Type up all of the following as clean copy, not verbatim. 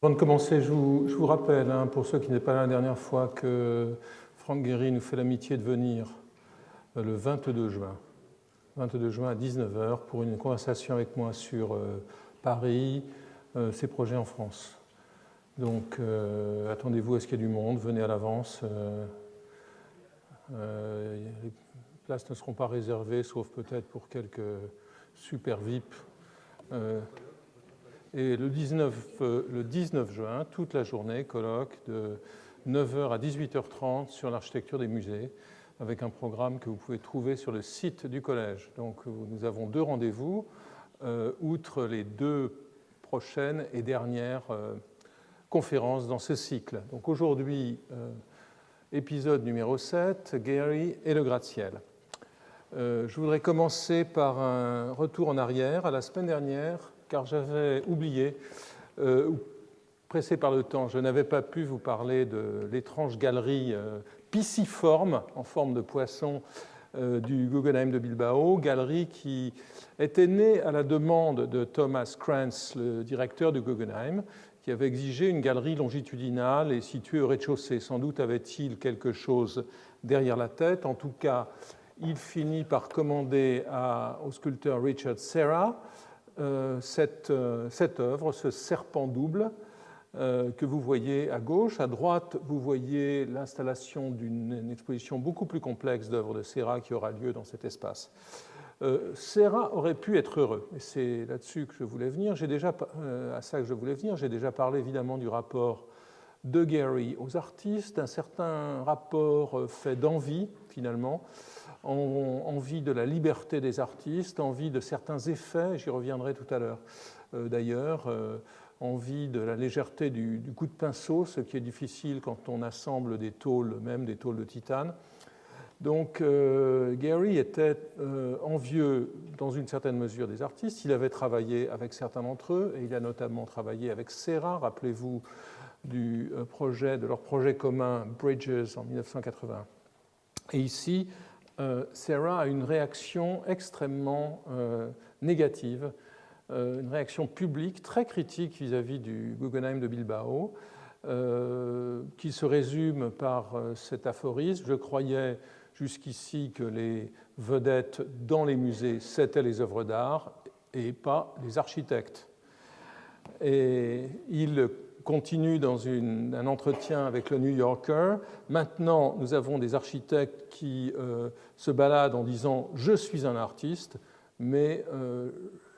Avant de commencer, je vous rappelle, pour ceux qui n'étaient pas là la dernière fois, que Franck Guéry nous fait l'amitié de venir le 22 juin, à 19 h, pour une conversation avec moi sur Paris, ses projets en France. Donc, attendez-vous à ce qu'il y ait du monde, venez à l'avance. Les places ne seront pas réservées, sauf peut-être pour quelques super VIP. Et le 19 juin, toute la journée, colloque de 9 h à 18 h 30 sur l'architecture des musées, avec un programme que vous pouvez trouver sur le site du collège. Donc nous avons 2 rendez-vous, outre les 2 prochaines et dernières conférences dans ce cycle. Donc aujourd'hui, épisode numéro 7, Guéry et le gratte-ciel. Je voudrais commencer par un retour en arrière à la semaine dernière, car j'avais oublié, pressé par le temps, je n'avais pas pu vous parler de l'étrange galerie pisciforme, en forme de poisson, du Guggenheim de Bilbao, galerie qui était née à la demande de Thomas Krantz, le directeur du Guggenheim, qui avait exigé une galerie longitudinale et située au rez-de-chaussée. Sans doute avait-il quelque chose derrière la tête. En tout cas, il finit par commander au sculpteur Richard Serra cette œuvre, ce serpent double que vous voyez à gauche. À droite, vous voyez l'installation d'une exposition beaucoup plus complexe d'œuvres de Serra qui aura lieu dans cet espace. Serra aurait pu être heureux, et c'est là-dessus que je voulais venir. J'ai déjà parlé évidemment du rapport de Guéry aux artistes, d'un certain rapport fait d'envie, finalement, envie de la liberté des artistes, envie de certains effets, j'y reviendrai tout à l'heure d'ailleurs, envie de la légèreté du coup de pinceau, ce qui est difficile quand on assemble des tôles, même des tôles de titane. Donc Guéry était envieux dans une certaine mesure des artistes. Il avait travaillé avec certains d'entre eux, et il a notamment travaillé avec Serra, rappelez-vous de leur projet commun Bridges en 1980. Et ici, Serra a une réaction extrêmement négative, une réaction publique très critique vis-à-vis du Guggenheim de Bilbao, qui se résume par cet aphorisme: je croyais jusqu'ici que les vedettes dans les musées, c'était les œuvres d'art et pas les architectes. Et il continue dans un entretien avec le New Yorker. Maintenant, nous avons des architectes qui se baladent en disant « je suis un artiste », mais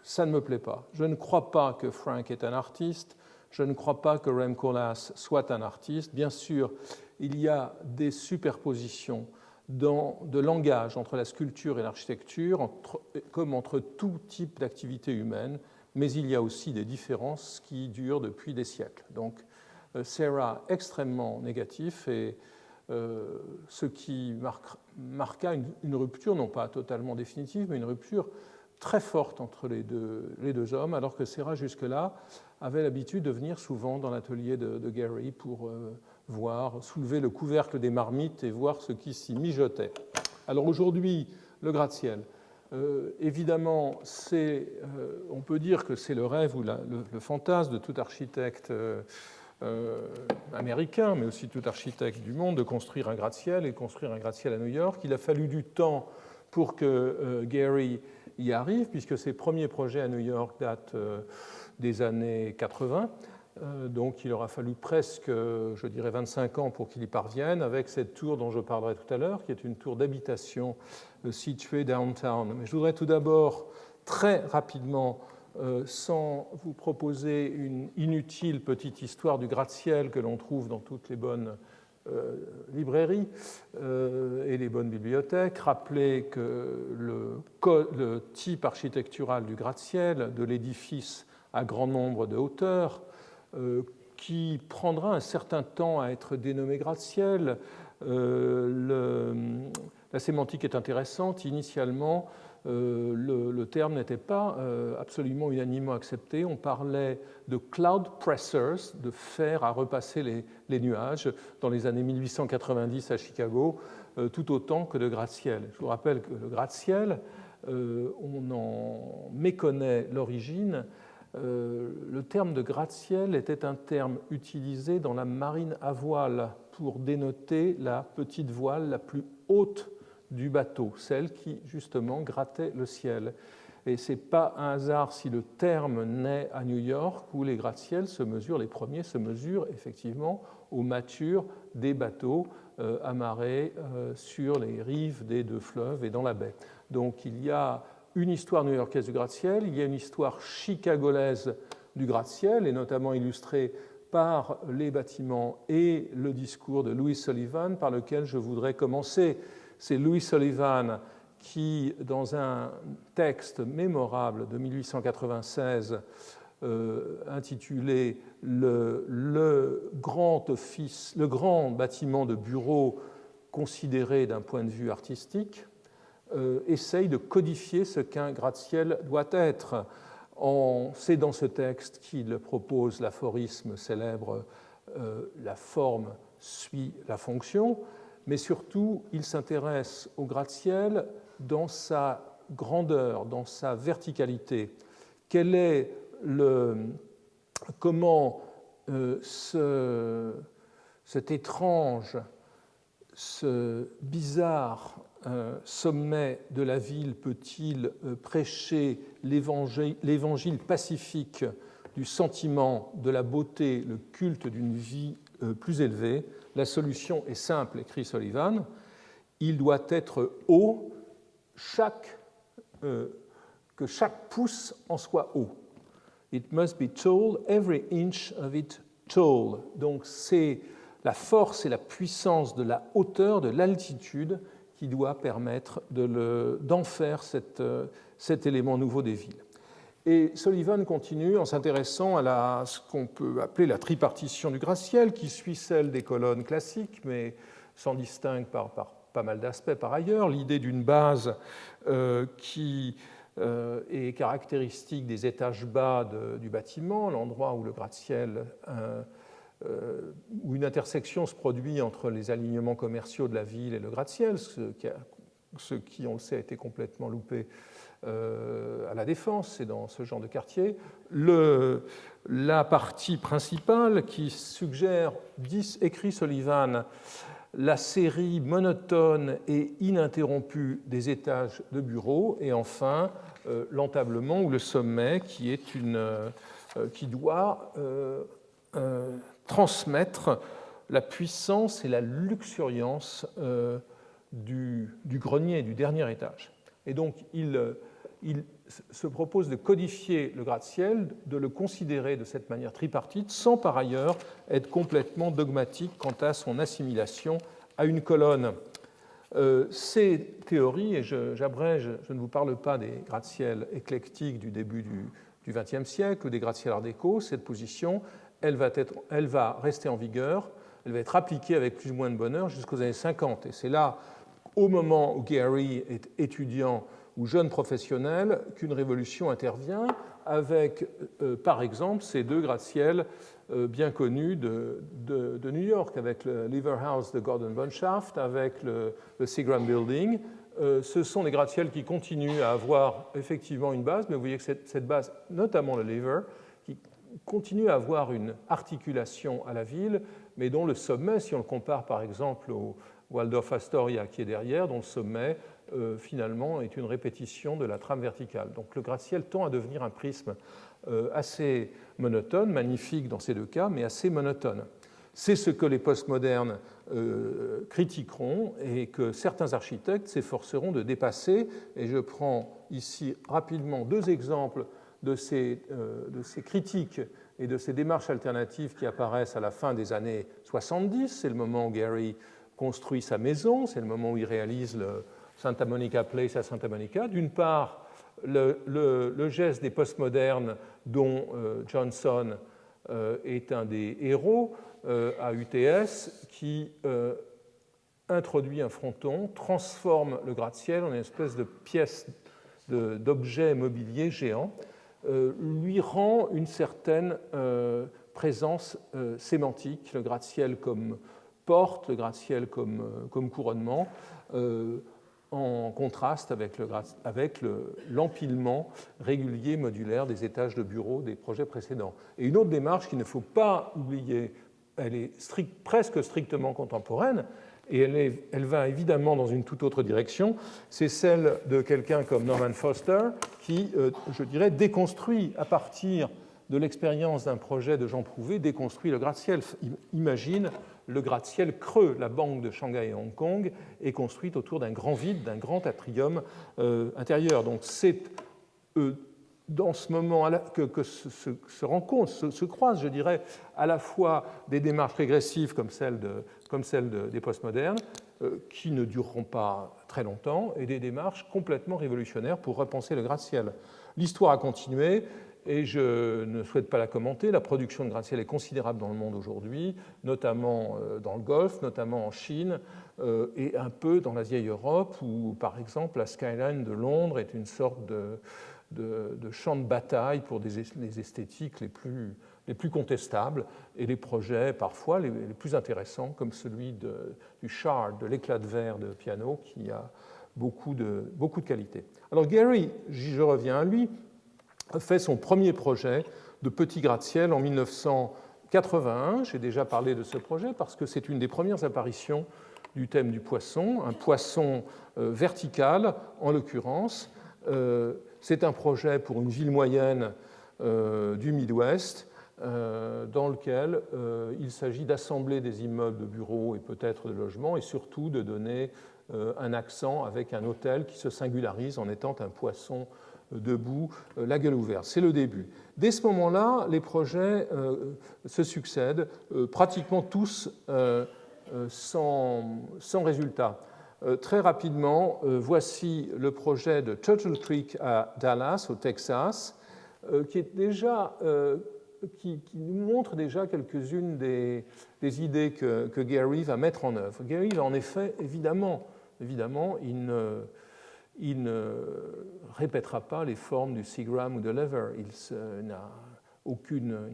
ça ne me plaît pas. Je ne crois pas que Frank est un artiste, je ne crois pas que Rem Koolhaas soit un artiste. Bien sûr, il y a des superpositions de langage entre la sculpture et l'architecture, comme entre tout type d'activité humaine, mais il y a aussi des différences qui durent depuis des siècles. Donc, Serra extrêmement négatif, et ce qui marqua une rupture, non pas totalement définitive, mais une rupture très forte entre les deux hommes, alors que Serra, jusque-là, avait l'habitude de venir souvent dans l'atelier de Guéry pour soulever le couvercle des marmites et voir ce qui s'y mijotait. Alors aujourd'hui, le gratte-ciel. Évidemment, on peut dire que c'est le rêve ou le fantasme de tout architecte américain, mais aussi tout architecte du monde, de construire un gratte-ciel, et construire un gratte-ciel à New York. Il a fallu du temps pour que Guéry y arrive, puisque ses premiers projets à New York datent des années 80. Donc il aura fallu presque, je dirais, 25 ans pour qu'il y parvienne, avec cette tour dont je parlerai tout à l'heure, qui est une tour d'habitation située downtown. Mais je voudrais tout d'abord, très rapidement, sans vous proposer une inutile petite histoire du gratte-ciel que l'on trouve dans toutes les bonnes librairies et les bonnes bibliothèques, rappeler que le type architectural du gratte-ciel, de l'édifice à grand nombre de hauteurs, qui prendra un certain temps à être dénommé gratte-ciel. La sémantique est intéressante. Initialement, le terme n'était pas absolument unanimement accepté. On parlait de cloud pressers, de fer à repasser les nuages, dans les années 1890 à Chicago, tout autant que de gratte-ciel. Je vous rappelle que le gratte-ciel, on en méconnaît l'origine le terme de gratte-ciel était un terme utilisé dans la marine à voile pour dénoter la petite voile la plus haute du bateau, celle qui justement grattait le ciel. Et ce n'est pas un hasard si le terme naît à New York, où les gratte-ciels se mesurent, les premiers se mesurent effectivement aux mâtures des bateaux amarrés sur les rives des deux fleuves et dans la baie. Donc il y a une histoire new-yorkaise du gratte-ciel, il y a une histoire chicagolaise du gratte-ciel, et notamment illustrée par les bâtiments et le discours de Louis Sullivan, par lequel je voudrais commencer. C'est Louis Sullivan qui, dans un texte mémorable de 1896, intitulé le grand bâtiment de bureau considéré d'un point de vue artistique, essaye de codifier ce qu'un gratte-ciel doit être. C'est dans ce texte qu'il propose l'aphorisme célèbre « la forme suit la fonction », mais surtout, il s'intéresse au gratte-ciel dans sa grandeur, dans sa verticalité. Quel est comment cet étrange, ce bizarre sommet de la ville peut-il prêcher l'évangile pacifique du sentiment, de la beauté, le culte d'une vie plus élevée? La solution est simple, écrit Sullivan. Il doit être haut, que chaque pouce en soit haut. It must be tall, every inch of it tall. Donc c'est la force et la puissance de la hauteur, de l'altitude qui doit permettre d'en faire cet élément nouveau des villes. Et Sullivan continue en s'intéressant à ce qu'on peut appeler la tripartition du gratte-ciel, qui suit celle des colonnes classiques, mais s'en distingue par pas mal d'aspects par ailleurs. L'idée d'une base qui est caractéristique des étages bas du bâtiment, l'endroit où le gratte-ciel, où une intersection se produit entre les alignements commerciaux de la ville et le gratte-ciel, ce qui, on le sait, a été complètement loupé à la Défense, c'est dans ce genre de quartier. La partie principale qui suggère, écrit Sullivan, la série monotone et ininterrompue des étages de bureaux, et enfin l'entablement ou le sommet qui doit transmettre la puissance et la luxuriance du grenier, du dernier étage. Et donc il se propose de codifier le gratte-ciel, de le considérer de cette manière tripartite, sans par ailleurs être complètement dogmatique quant à son assimilation à une colonne. Ces théories, et j'abrège, je ne vous parle pas des gratte-ciels éclectiques du début du XXe siècle ou des gratte-ciels art déco, cette position, elle va rester en vigueur, elle va être appliquée avec plus ou moins de bonheur jusqu'aux années 50. Et c'est là, au moment où Gary est étudiant ou jeune professionnel, qu'une révolution intervient avec, par exemple, ces deux gratte-ciels bien connus de New York, avec le Lever House de Gordon Bunshaft, avec le Seagram Building. Ce sont des gratte-ciels qui continuent à avoir effectivement une base, mais vous voyez que cette base, notamment le Lever, qui continue à avoir une articulation à la ville, mais dont le sommet, si on le compare par exemple au Waldorf Astoria qui est derrière, dont le sommet finalement est une répétition de la trame verticale. Donc le gratte-ciel tend à devenir un prisme assez monotone, magnifique dans ces deux cas, mais assez monotone. C'est ce que les postmodernes critiqueront et que certains architectes s'efforceront de dépasser. Et je prends ici rapidement deux exemples de ces critiques et de ces démarches alternatives qui apparaissent à la fin des années 70. C'est le moment où Gary construit sa maison, c'est le moment où il réalise le Santa Monica Place à Santa Monica. D'une part, le geste des postmodernes dont Johnson est un des héros à UTS, qui introduit un fronton, transforme le gratte-ciel en une espèce de pièce d'objet mobilier géant, lui rend une certaine présence sémantique, le gratte-ciel comme porte, le gratte-ciel comme couronnement, en contraste avec l'empilement régulier modulaire des étages de bureaux des projets précédents. Et une autre démarche qu'il ne faut pas oublier, elle est presque strictement contemporaine, et elle va évidemment dans une toute autre direction, c'est celle de quelqu'un comme Norman Foster qui, je dirais, déconstruit à partir de l'expérience d'un projet de Jean Prouvé, déconstruit le gratte-ciel. Imagine le gratte-ciel creux. La banque de Shanghai et Hong Kong est construite autour d'un grand vide, d'un grand atrium intérieur. Donc c'est dans ce moment que se rencontrent, se croisent, je dirais, à la fois des démarches régressives comme celle des postmodernes, qui ne dureront pas très longtemps, et des démarches complètement révolutionnaires pour repenser le gratte-ciel. L'histoire a continué, et je ne souhaite pas la commenter. La production de gratte-ciel est considérable dans le monde aujourd'hui, notamment dans le Golfe, notamment en Chine, et un peu dans la vieille Europe, où, par exemple, la skyline de Londres est une sorte de champ de bataille pour les esthétiques les plus contestables et les projets parfois les plus intéressants, comme celui du Shard, de l'éclat de verre de piano, qui a beaucoup de qualité. Alors Gehry, je reviens à lui, a fait son premier projet de petit gratte-ciel en 1981. J'ai déjà parlé de ce projet parce que c'est une des premières apparitions du thème du poisson, un poisson vertical en l'occurrence. C'est un projet pour une ville moyenne du Midwest dans lequel il s'agit d'assembler des immeubles de bureaux et peut-être de logements et surtout de donner un accent avec un hôtel qui se singularise en étant un poisson debout, la gueule ouverte. C'est le début. Dès ce moment-là, les projets se succèdent, pratiquement tous sans résultat. Très rapidement, voici le projet de Turtle Creek à Dallas, au Texas, qui nous montre déjà quelques-unes des idées que Gehry va mettre en œuvre. Gehry va en effet, évidemment, il ne répétera pas les formes du Seagram ou de Lever. Il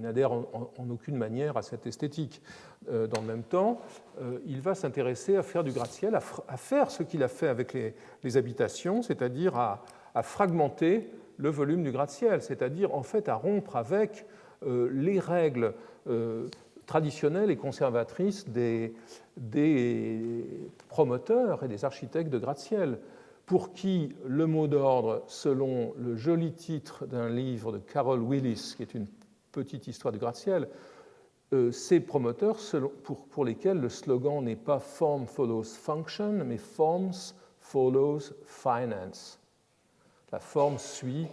n'adhère en aucune manière à cette esthétique. Dans le même temps, il va s'intéresser à faire du gratte-ciel, à faire ce qu'il a fait avec les habitations, c'est-à-dire à fragmenter le volume du gratte-ciel, c'est-à-dire en fait à rompre avec les règles traditionnelles et conservatrices des promoteurs et des architectes de gratte-ciel, pour qui le mot d'ordre, selon le joli titre d'un livre de Carol Willis, qui est une petite histoire du gratte-ciel, ces promoteurs pour lesquels le slogan n'est pas Form follows function, mais Forms follows finance. La forme suit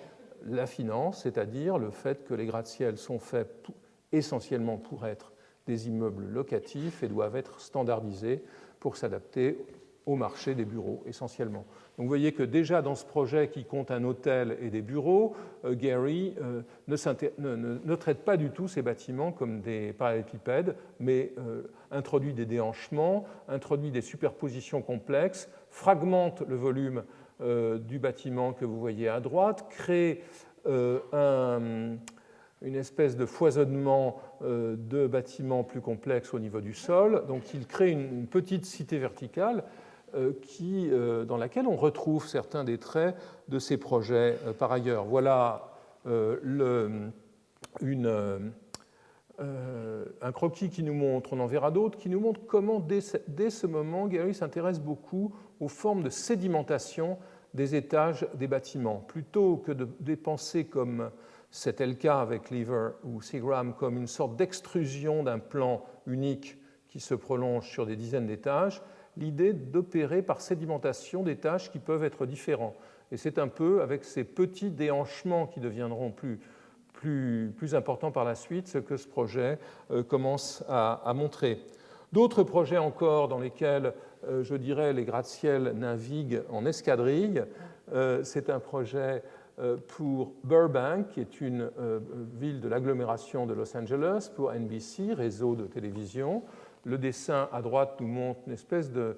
la finance, c'est-à-dire le fait que les gratte-ciels sont faits essentiellement pour être des immeubles locatifs et doivent être standardisés pour s'adapter au marché des bureaux, essentiellement. Donc vous voyez que déjà dans ce projet qui compte un hôtel et des bureaux, Gehry ne traite pas du tout ces bâtiments comme des parallélépipèdes, mais introduit des déhanchements, introduit des superpositions complexes, fragmente le volume du bâtiment que vous voyez à droite, crée une espèce de foisonnement de bâtiments plus complexes au niveau du sol. Donc il crée une petite cité verticale dans laquelle on retrouve certains des traits de ces projets par ailleurs. Voilà un croquis qui nous montre, on en verra d'autres, qui nous montre comment dès ce moment, Gehry s'intéresse beaucoup aux formes de sédimentation des étages des bâtiments. Plutôt que de les penser comme c'était le cas avec Lever ou Seagram, comme une sorte d'extrusion d'un plan unique qui se prolonge sur des dizaines d'étages, l'idée d'opérer par sédimentation des tâches qui peuvent être différents. Et c'est un peu avec ces petits déhanchements qui deviendront plus importants par la suite ce que ce projet commence à montrer. D'autres projets encore dans lesquels, je dirais, les gratte-ciel naviguent en escadrille, c'est un projet pour Burbank, qui est une ville de l'agglomération de Los Angeles, pour NBC, réseau de télévision. Le dessin à droite nous montre une espèce de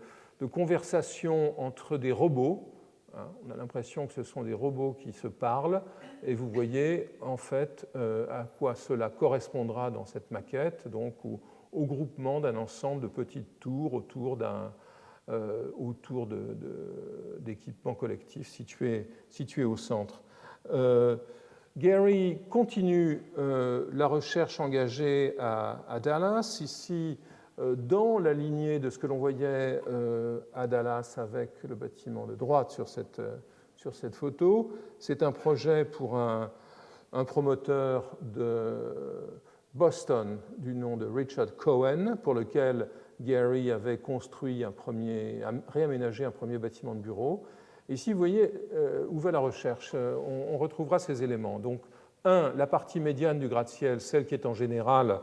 conversation entre des robots. On a l'impression que ce sont des robots qui se parlent, et vous voyez en fait à quoi cela correspondra dans cette maquette, donc au groupement d'un ensemble de petites tours autour autour d'équipements collectifs situés au centre. Gary continue la recherche engagée à Dallas, ici dans la lignée de ce que l'on voyait à Dallas avec le bâtiment de droite sur cette photo. C'est un projet pour un promoteur de Boston du nom de Richard Cohen, pour lequel Gary avait réaménagé un premier bâtiment de bureau. Ici, vous voyez où va la recherche. On retrouvera ces éléments. Donc, la partie médiane du gratte-ciel, celle qui est en général,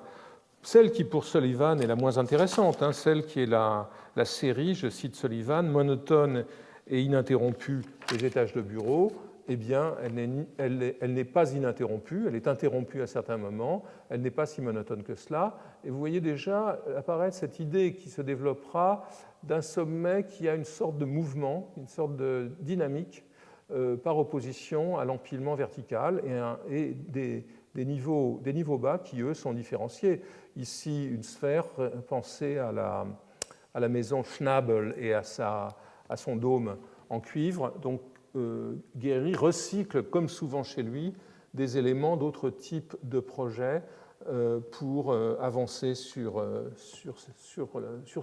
celle qui pour Sullivan est la moins intéressante, celle qui est la série, je cite Sullivan, monotone et ininterrompue des étages de bureau. Eh bien, elle n'est pas ininterrompue, elle est interrompue à certains moments, elle n'est pas si monotone que cela. Et vous voyez déjà apparaître cette idée qui se développera d'un sommet qui a une sorte de mouvement, une sorte de dynamique par opposition à l'empilement vertical et des niveaux bas qui, eux, sont différenciés. Ici, une sphère, pensée à la maison Schnabel et à son dôme en cuivre. Donc, Gary recycle, comme souvent chez lui, des éléments d'autres types de projets pour avancer sur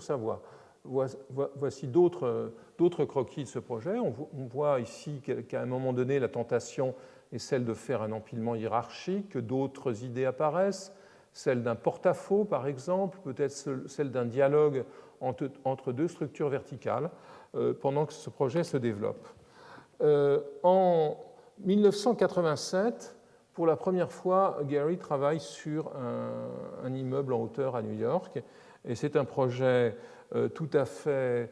sa voie. Voici d'autres croquis de ce projet. On voit ici qu'à un moment donné, la tentation est celle de faire un empilement hiérarchique, que d'autres idées apparaissent, celle d'un porte-à-faux par exemple, peut-être celle d'un dialogue entre deux structures verticales, pendant que ce projet se développe. En 1987, pour la première fois, Gary travaille sur un immeuble en hauteur à New York, et c'est un projet tout à fait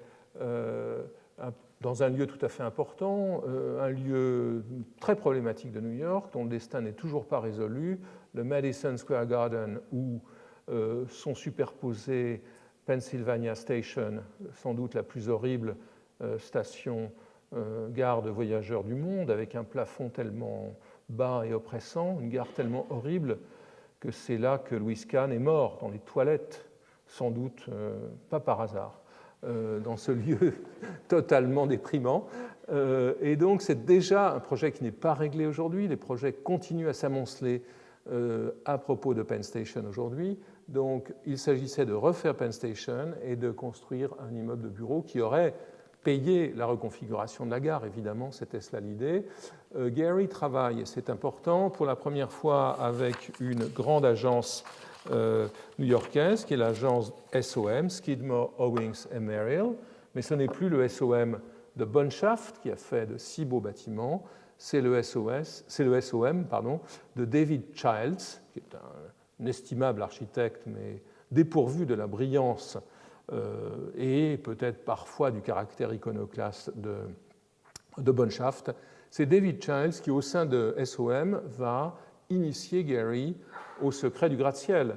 dans un lieu tout à fait important, un lieu très problématique de New York, dont le destin n'est toujours pas résolu, le Madison Square Garden, où sont superposées Pennsylvania Station, sans doute la plus horrible station gare de voyageurs du monde, avec un plafond tellement bas et oppressant, une gare tellement horrible que c'est là que Louis Kahn est mort, dans les toilettes, sans doute pas par hasard, dans ce lieu totalement déprimant. Et donc c'est déjà un projet qui n'est pas réglé aujourd'hui, les projets continuent à s'amonceler à propos de Penn Station aujourd'hui. Donc il s'agissait de refaire Penn Station et de construire un immeuble de bureau qui aurait payer la reconfiguration de la gare, évidemment, c'était cela l'idée. Gary travaille, et c'est important, pour la première fois avec une grande agence new-yorkaise, qui est l'agence SOM, Skidmore, Owings & Merrill, mais ce n'est plus le SOM de Bunshaft, qui a fait de si beaux bâtiments, c'est le SOM de David Childs, qui est un estimable architecte, mais dépourvu de la brillance et peut-être parfois du caractère iconoclaste de Bunshaft. C'est David Childs qui, au sein de SOM, va initier Gary au secret du gratte-ciel.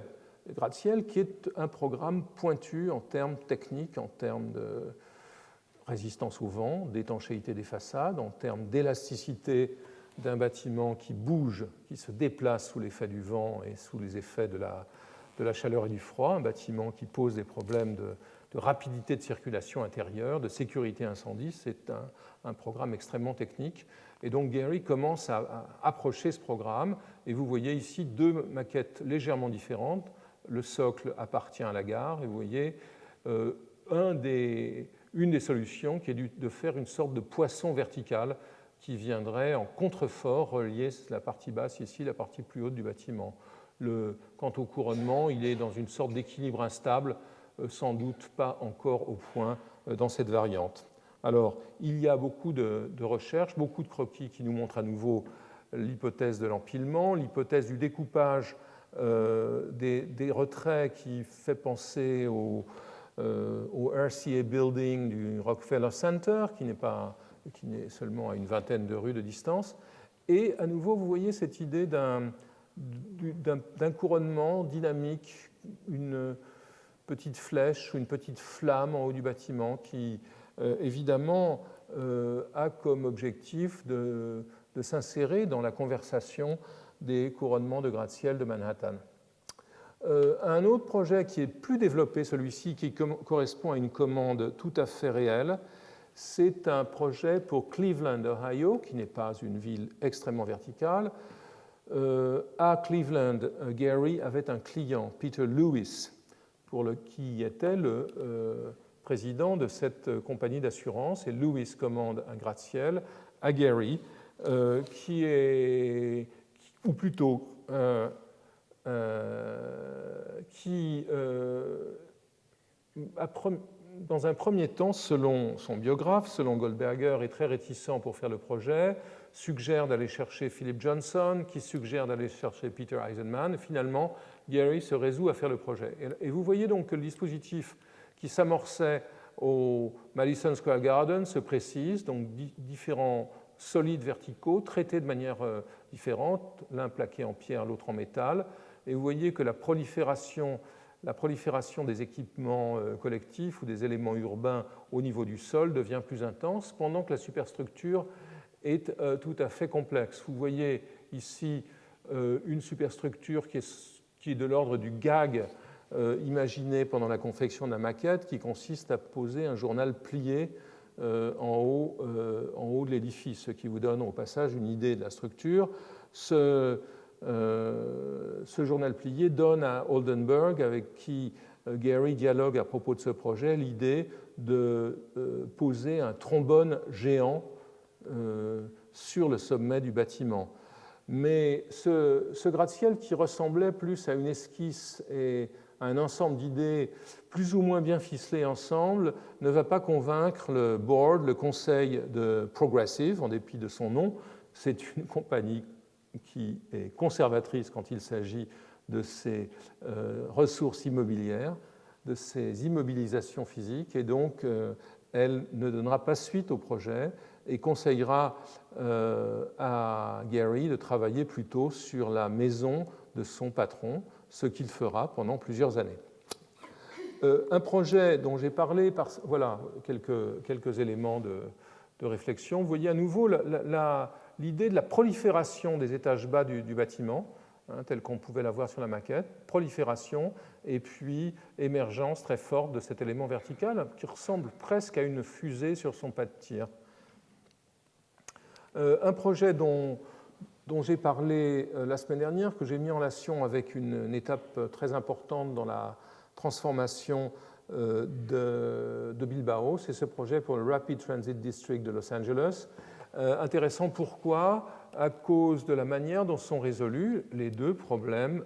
Le gratte-ciel qui est un programme pointu en termes techniques, en termes de résistance au vent, d'étanchéité des façades, en termes d'élasticité d'un bâtiment qui bouge, qui se déplace sous l'effet du vent et sous les effets de la chaleur et du froid, un bâtiment qui pose des problèmes de rapidité de circulation intérieure, de sécurité incendie. C'est un programme extrêmement technique. Et donc Gary commence à approcher ce programme. Et vous voyez ici deux maquettes légèrement différentes. Le socle appartient à la gare. Et vous voyez une des solutions qui est de faire une sorte de poisson vertical qui viendrait en contrefort relier la partie basse ici, la partie plus haute du bâtiment. Quant au couronnement, il est dans une sorte d'équilibre instable, sans doute pas encore au point dans cette variante. Alors, il y a beaucoup de recherches, beaucoup de croquis qui nous montrent à nouveau l'hypothèse de l'empilement, l'hypothèse du découpage des retraits qui fait penser au RCA Building du Rockefeller Center, qui n'est seulement à une vingtaine de rues de distance. Et à nouveau, vous voyez cette idée d'un couronnement dynamique, une petite flèche ou une petite flamme en haut du bâtiment qui, évidemment, a comme objectif de s'insérer dans la conversation des couronnements de gratte-ciel de Manhattan. Un autre projet qui est plus développé, celui-ci, qui correspond à une commande tout à fait réelle, c'est un projet pour Cleveland, Ohio, qui n'est pas une ville extrêmement verticale. À Cleveland, Gary avait un client, Peter Lewis, qui était le président de cette compagnie d'assurance. Et Lewis commande un gratte-ciel à Gary, ou plutôt qui, dans un premier temps, selon son biographe, selon Goldberger, est très réticent pour faire le projet, suggère d'aller chercher Philip Johnson, qui suggère d'aller chercher Peter Eisenman. Et finalement, Gary se résout à faire le projet. Et vous voyez donc que le dispositif qui s'amorçait au Madison Square Garden se précise, donc différents solides verticaux traités de manière différente, l'un plaqué en pierre, l'autre en métal. Et vous voyez que la prolifération des équipements collectifs ou des éléments urbains au niveau du sol devient plus intense, pendant que la superstructure est tout à fait complexe. Vous voyez ici une superstructure qui est de l'ordre du gag imaginé pendant la confection de la maquette, qui consiste à poser un journal plié en haut de l'édifice, ce qui vous donne au passage une idée de la structure. Ce journal plié donne à Oldenburg, avec qui Gary dialogue à propos de ce projet, l'idée de poser un trombone géant sur le sommet du bâtiment. Mais ce gratte-ciel, qui ressemblait plus à une esquisse et à un ensemble d'idées plus ou moins bien ficelées ensemble, ne va pas convaincre le board, le conseil de Progressive, en dépit de son nom. C'est une compagnie qui est conservatrice quand il s'agit de ses ressources immobilières, de ses immobilisations physiques, et donc elle ne donnera pas suite au projet et conseillera à Gary de travailler plutôt sur la maison de son patron, ce qu'il fera pendant plusieurs années. Un projet dont j'ai parlé, voilà quelques éléments de réflexion. Vous voyez à nouveau l'idée de la prolifération des étages bas du bâtiment, tel qu'on pouvait la voir sur la maquette, prolifération, et puis émergence très forte de cet élément vertical qui ressemble presque à une fusée sur son pas de tir. Un projet dont j'ai parlé la semaine dernière, que j'ai mis en relation avec une étape très importante dans la transformation de Bilbao, c'est ce projet pour le Rapid Transit District de Los Angeles. Intéressant, pourquoi? À cause de la manière dont sont résolus les deux problèmes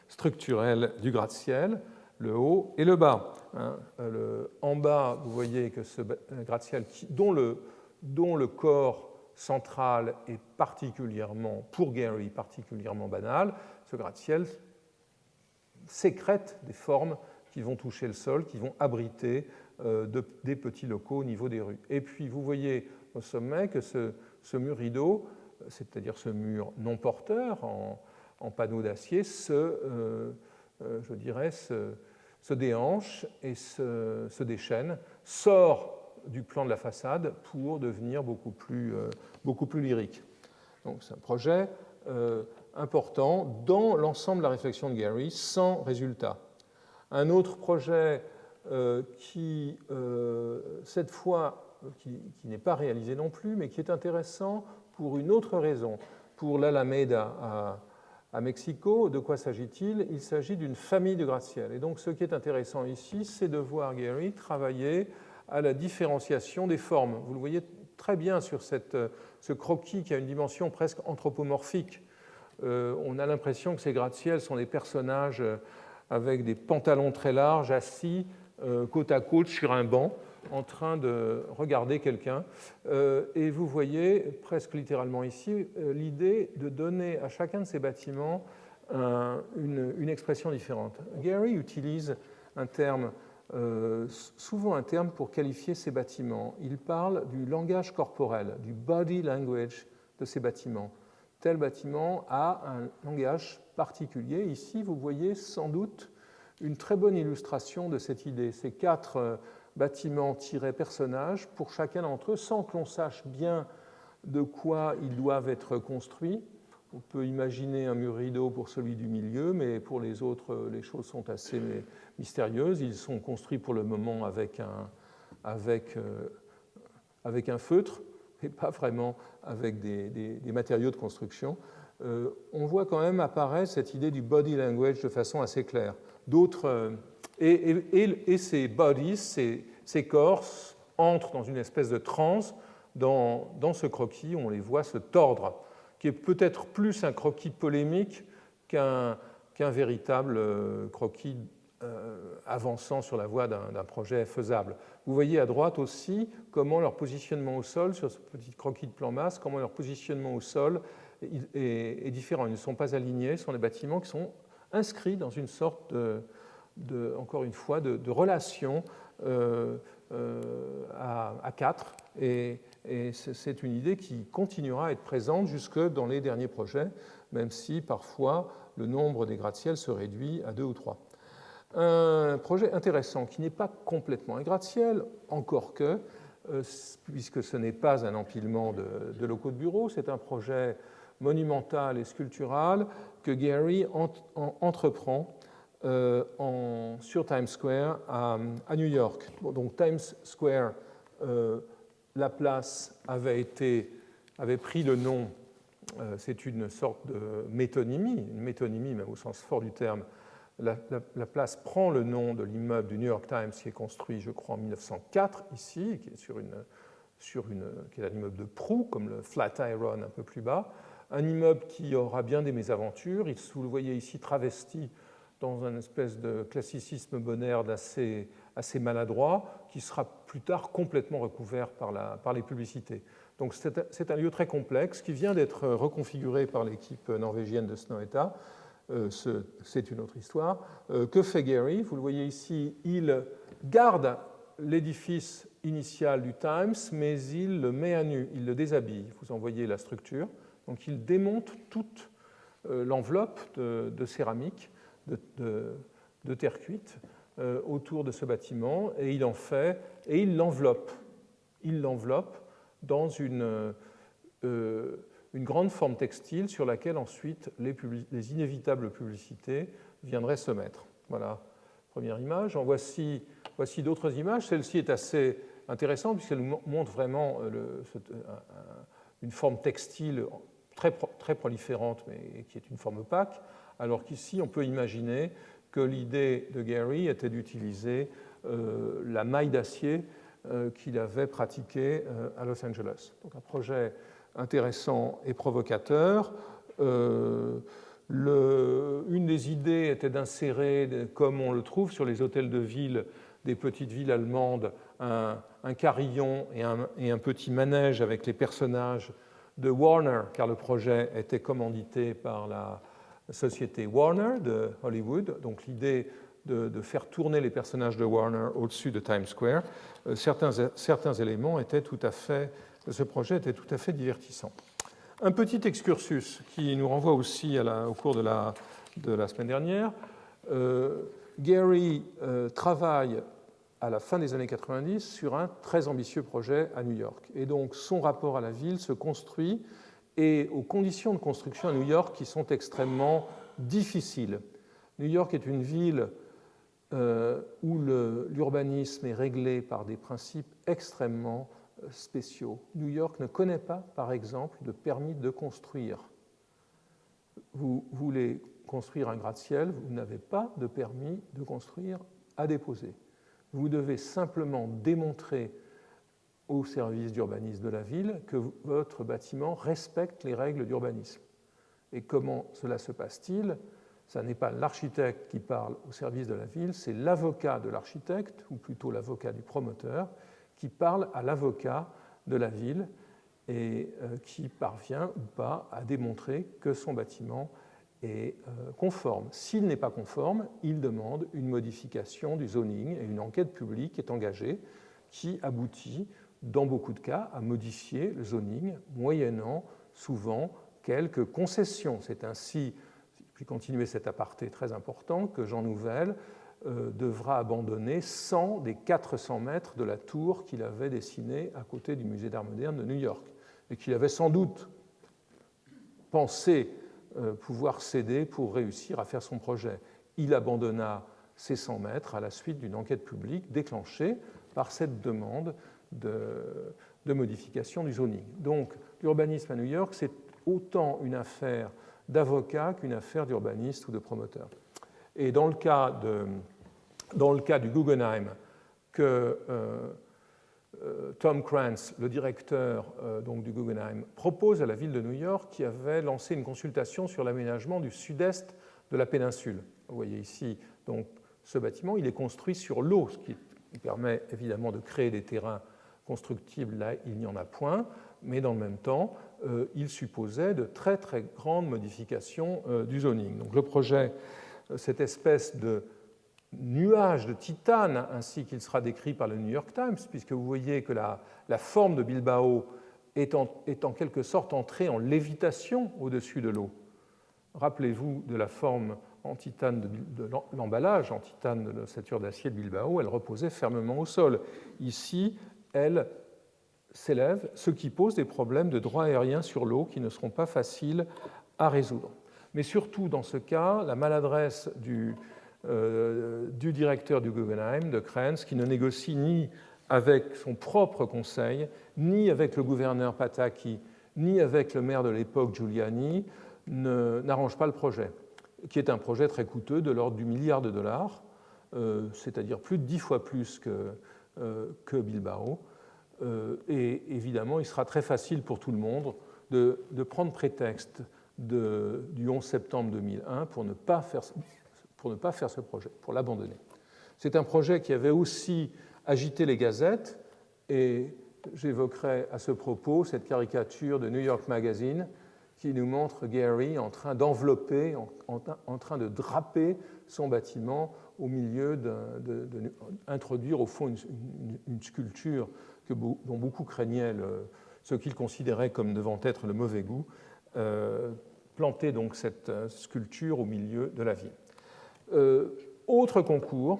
structurels du gratte-ciel, le haut et le bas. En bas, vous voyez que ce gratte-ciel dont le corps central est particulièrement, pour Gary, particulièrement banal, ce gratte-ciel sécrète des formes qui vont toucher le sol, qui vont abriter des petits locaux au niveau des rues. Et puis vous voyez au sommet que ce mur rideau, c'est-à-dire ce mur non porteur en panneaux d'acier, se déhanche et se déchaîne, sort du plan de la façade pour devenir beaucoup plus lyrique. Donc c'est un projet important dans l'ensemble de la réflexion de Gary, sans résultat. Un autre projet qui, cette fois, qui n'est pas réalisé non plus, mais qui est intéressant pour une autre raison. Pour l'Alameda à Mexico, de quoi s'agit-il? Il s'agit d'une famille de gratte-ciel. Et donc ce qui est intéressant ici, c'est de voir Gary travailler à la différenciation des formes. Vous le voyez très bien sur ce croquis qui a une dimension presque anthropomorphique. On a l'impression que ces gratte-ciels sont des personnages avec des pantalons très larges, assis côte à côte sur un banc, en train de regarder quelqu'un. Et vous voyez, presque littéralement ici, l'idée de donner à chacun de ces bâtiments une expression différente. Gary utilise souvent un terme pour qualifier ces bâtiments. Il parle du langage corporel, du body language de ces bâtiments. Tel bâtiment a un langage particulier. Ici, vous voyez sans doute une très bonne illustration de cette idée. Ces 4 bâtiments tirés personnages, pour chacun d'entre eux, sans que l'on sache bien de quoi ils doivent être construits. On peut imaginer un mur rideau pour celui du milieu, mais pour les autres, les choses sont assez mystérieuses. Ils sont construits pour le moment avec un feutre, et pas vraiment avec des matériaux de construction. On voit quand même apparaître cette idée du body language de façon assez claire. Et ces bodies, ces corps, entrent dans une espèce de transe dans ce croquis, on les voit se tordre, qui est peut-être plus un croquis polémique qu'un véritable croquis avançant sur la voie d'un projet faisable. Vous voyez à droite aussi comment leur positionnement au sol, sur ce petit croquis de plan masse, comment leur positionnement au sol est différent. Ils ne sont pas alignés, ce sont des bâtiments qui sont inscrits dans une sorte encore une fois, de relation à quatre. Et c'est une idée qui continuera à être présente jusque dans les derniers projets, même si parfois le nombre des gratte-ciels se réduit à 2 ou 3. Un projet intéressant qui n'est pas complètement un gratte-ciel, encore que, puisque ce n'est pas un empilement de locaux de bureaux, c'est un projet monumental et sculptural que Gehry entreprend sur Times Square à New York. Bon, donc Times Square, la place avait pris le nom, c'est une sorte de métonymie, une métonymie même au sens fort du terme. La place prend le nom de l'immeuble du New York Times qui est construit, je crois, en 1904 ici, qui est un immeuble de proue, comme le Flatiron un peu plus bas. Un immeuble qui aura bien des mésaventures. Vous le voyez ici travesti dans un espèce de classicisme bonnaire assez maladroit, qui sera plus tard complètement recouvert par les publicités. Donc c'est un lieu très complexe qui vient d'être reconfiguré par l'équipe norvégienne de Snøhetta. C'est une autre histoire. Que fait Gehry? Vous le voyez ici, il garde l'édifice initial du Times, mais il le met à nu, il le déshabille. Vous en voyez la structure. Donc il démonte toute l'enveloppe de céramique, de terre cuite autour de ce bâtiment, et il l'enveloppe dans une grande forme textile sur laquelle ensuite les inévitables publicités viendraient se mettre. Voilà, première image. En voici d'autres images. Celle-ci est assez intéressante puisqu'elle nous montre vraiment une forme textile très proliférante, mais qui est une forme opaque, alors qu'ici, on peut imaginer que l'idée de Gehry était d'utiliser la maille d'acier qu'il avait pratiquée à Los Angeles. Donc un projet intéressant et provocateur. Une des idées était d'insérer, comme on le trouve sur les hôtels de ville des petites villes allemandes, un carillon et un petit manège avec les personnages de Warner, car le projet était commandité par la société Warner de Hollywood. Donc l'idée de faire tourner les personnages de Warner au-dessus de Times Square, certains éléments étaient ce projet était tout à fait divertissant. Un petit excursus qui nous renvoie aussi au cours de la semaine dernière. Gehry travaille à la fin des années 90 sur un très ambitieux projet à New York. Et donc son rapport à la ville se construit et aux conditions de construction à New York qui sont extrêmement difficiles. New York est une ville où l'urbanisme est réglé par des principes extrêmement spéciaux. New York ne connaît pas, par exemple, de permis de construire. Vous voulez construire un gratte-ciel, vous n'avez pas de permis de construire à déposer. Vous devez simplement démontrer au service d'urbanisme de la ville que votre bâtiment respecte les règles d'urbanisme. Et comment cela se passe-t-il? Ce n'est pas l'architecte qui parle au service de la ville, c'est l'avocat de l'architecte, ou plutôt l'avocat du promoteur, qui parle à l'avocat de la ville et qui parvient ou pas à démontrer que son bâtiment est conforme. S'il n'est pas conforme, il demande une modification du zoning et une enquête publique est engagée qui aboutit, dans beaucoup de cas, à modifier le zoning, moyennant souvent quelques concessions. C'est ainsi, puis continuer cet aparté très important, que Jean Nouvel devra abandonner 100 des 400 mètres de la tour qu'il avait dessinée à côté du Musée d'Art moderne de New York, et qu'il avait sans doute pensait pouvoir céder pour réussir à faire son projet. Il abandonna ces 100 mètres à la suite d'une enquête publique déclenchée par cette demande de modification du zoning. Donc l'urbanisme à New York, c'est autant une affaire d'avocat qu'une affaire d'urbaniste ou de promoteur. Et dans le cas du Guggenheim, que Tom Krantz, le directeur donc du Guggenheim, propose à la ville de New York, qui avait lancé une consultation sur l'aménagement du sud-est de la péninsule. Vous voyez ici donc, ce bâtiment, il est construit sur l'eau, ce qui permet évidemment de créer des terrains constructibles. Là, il n'y en a point, mais dans le même temps, il supposait de très très grandes modifications du zoning. Donc le projet, cette espèce de nuage de titane, ainsi qu'il sera décrit par le New York Times, puisque vous voyez que la forme de Bilbao est en quelque sorte entrée en lévitation au-dessus de l'eau. Rappelez-vous de la forme en titane de l'emballage, en titane de l'ossature d'acier de Bilbao, elle reposait fermement au sol. Ici, elle s'élève, ce qui pose des problèmes de droit aérien sur l'eau qui ne seront pas faciles à résoudre. Mais surtout, dans ce cas, la maladresse du directeur du Guggenheim, de Krantz, qui ne négocie ni avec son propre conseil, ni avec le gouverneur Pataki, ni avec le maire de l'époque, Giuliani, n'arrange pas le projet, qui est un projet très coûteux de l'ordre du milliard de dollars, c'est-à-dire plus de 10 fois plus que Bilbao. Et évidemment, il sera très facile pour tout le monde de prendre prétexte du 11 septembre 2001 pour ne pas faire ce projet, pour l'abandonner. C'est un projet qui avait aussi agité les gazettes, et j'évoquerai à ce propos cette caricature de New York Magazine qui nous montre Gehry en train d'envelopper, en train de draper son bâtiment au milieu d'introduire au fond une sculpture dont beaucoup craignaient ce qu'ils considéraient comme devant être le mauvais goût, planter donc cette sculpture au milieu de la ville. Autre concours,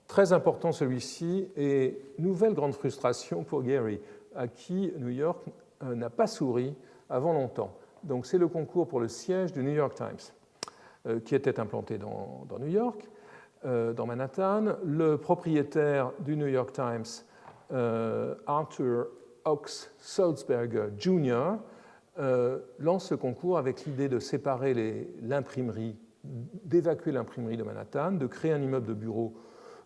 très important celui-ci, et nouvelle grande frustration pour Gehry, à qui New York n'a pas souri avant longtemps. Donc c'est le concours pour le siège du New York Times, qui était implanté dans New York, dans Manhattan. Le propriétaire du New York Times, Arthur Ox Sulzberger Jr., lance ce concours avec l'idée de séparer l'imprimerie, d'évacuer l'imprimerie de Manhattan, de créer un immeuble de bureaux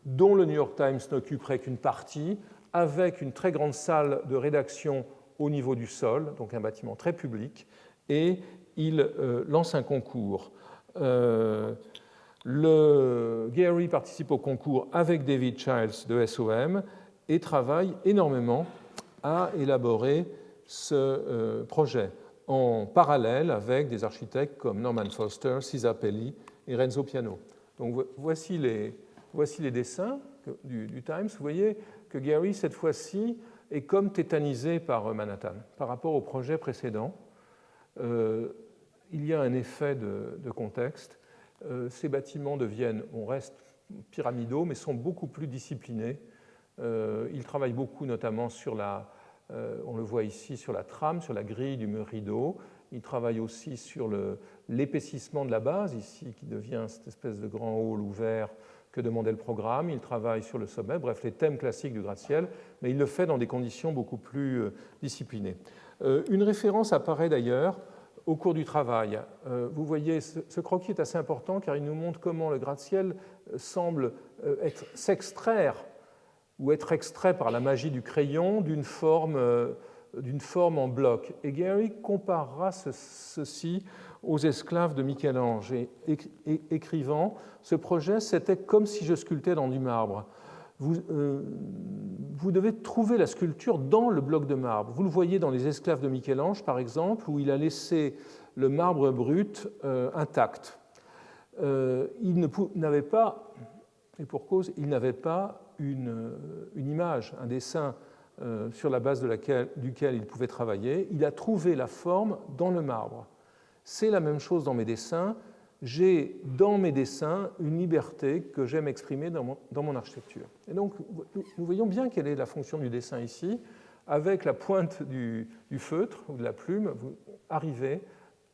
dont le New York Times n'occuperait qu'une partie, avec une très grande salle de rédaction au niveau du sol, donc un bâtiment très public, et il lance un concours. Gehry participe au concours avec David Childs de SOM et travaille énormément à élaborer ce projet, en parallèle avec des architectes comme Norman Foster, Cesar Pelli et Renzo Piano. Donc voici les dessins du Times. Vous voyez que Gehry, cette fois-ci, est comme tétanisé par Manhattan par rapport au projet précédent. Il y a un effet de contexte. Ces bâtiments restent pyramidaux, mais sont beaucoup plus disciplinés. Ils travaillent beaucoup, notamment sur on le voit ici, sur la trame, sur la grille du mur rideau. Ils travaillent aussi sur l'épaississement de la base, ici, qui devient cette espèce de grand hall ouvert que demandait le programme. Il travaille sur le sommet, bref, les thèmes classiques du gratte-ciel, mais il le fait dans des conditions beaucoup plus disciplinées. Une référence apparaît d'ailleurs au cours du travail. Vous voyez, ce croquis est assez important car il nous montre comment le gratte-ciel semble s'extraire ou être extrait par la magie du crayon d'une forme en bloc. Et Gehry comparera ceci aux esclaves de Michel-Ange, écrivant « Ce projet, c'était comme si je sculptais dans du marbre. Vous devez trouver la sculpture dans le bloc de marbre. Vous le voyez dans les esclaves de Michel-Ange, par exemple, où il a laissé le marbre brut intact. Il n'avait pas, et pour cause, il n'avait pas une image, un dessin sur la base duquel il pouvait travailler. Il a trouvé la forme dans le marbre. C'est la même chose dans mes dessins. J'ai dans mes dessins une liberté que j'aime exprimer dans mon architecture. Et donc, nous voyons bien quelle est la fonction du dessin ici. Avec la pointe du feutre ou de la plume, vous arrivez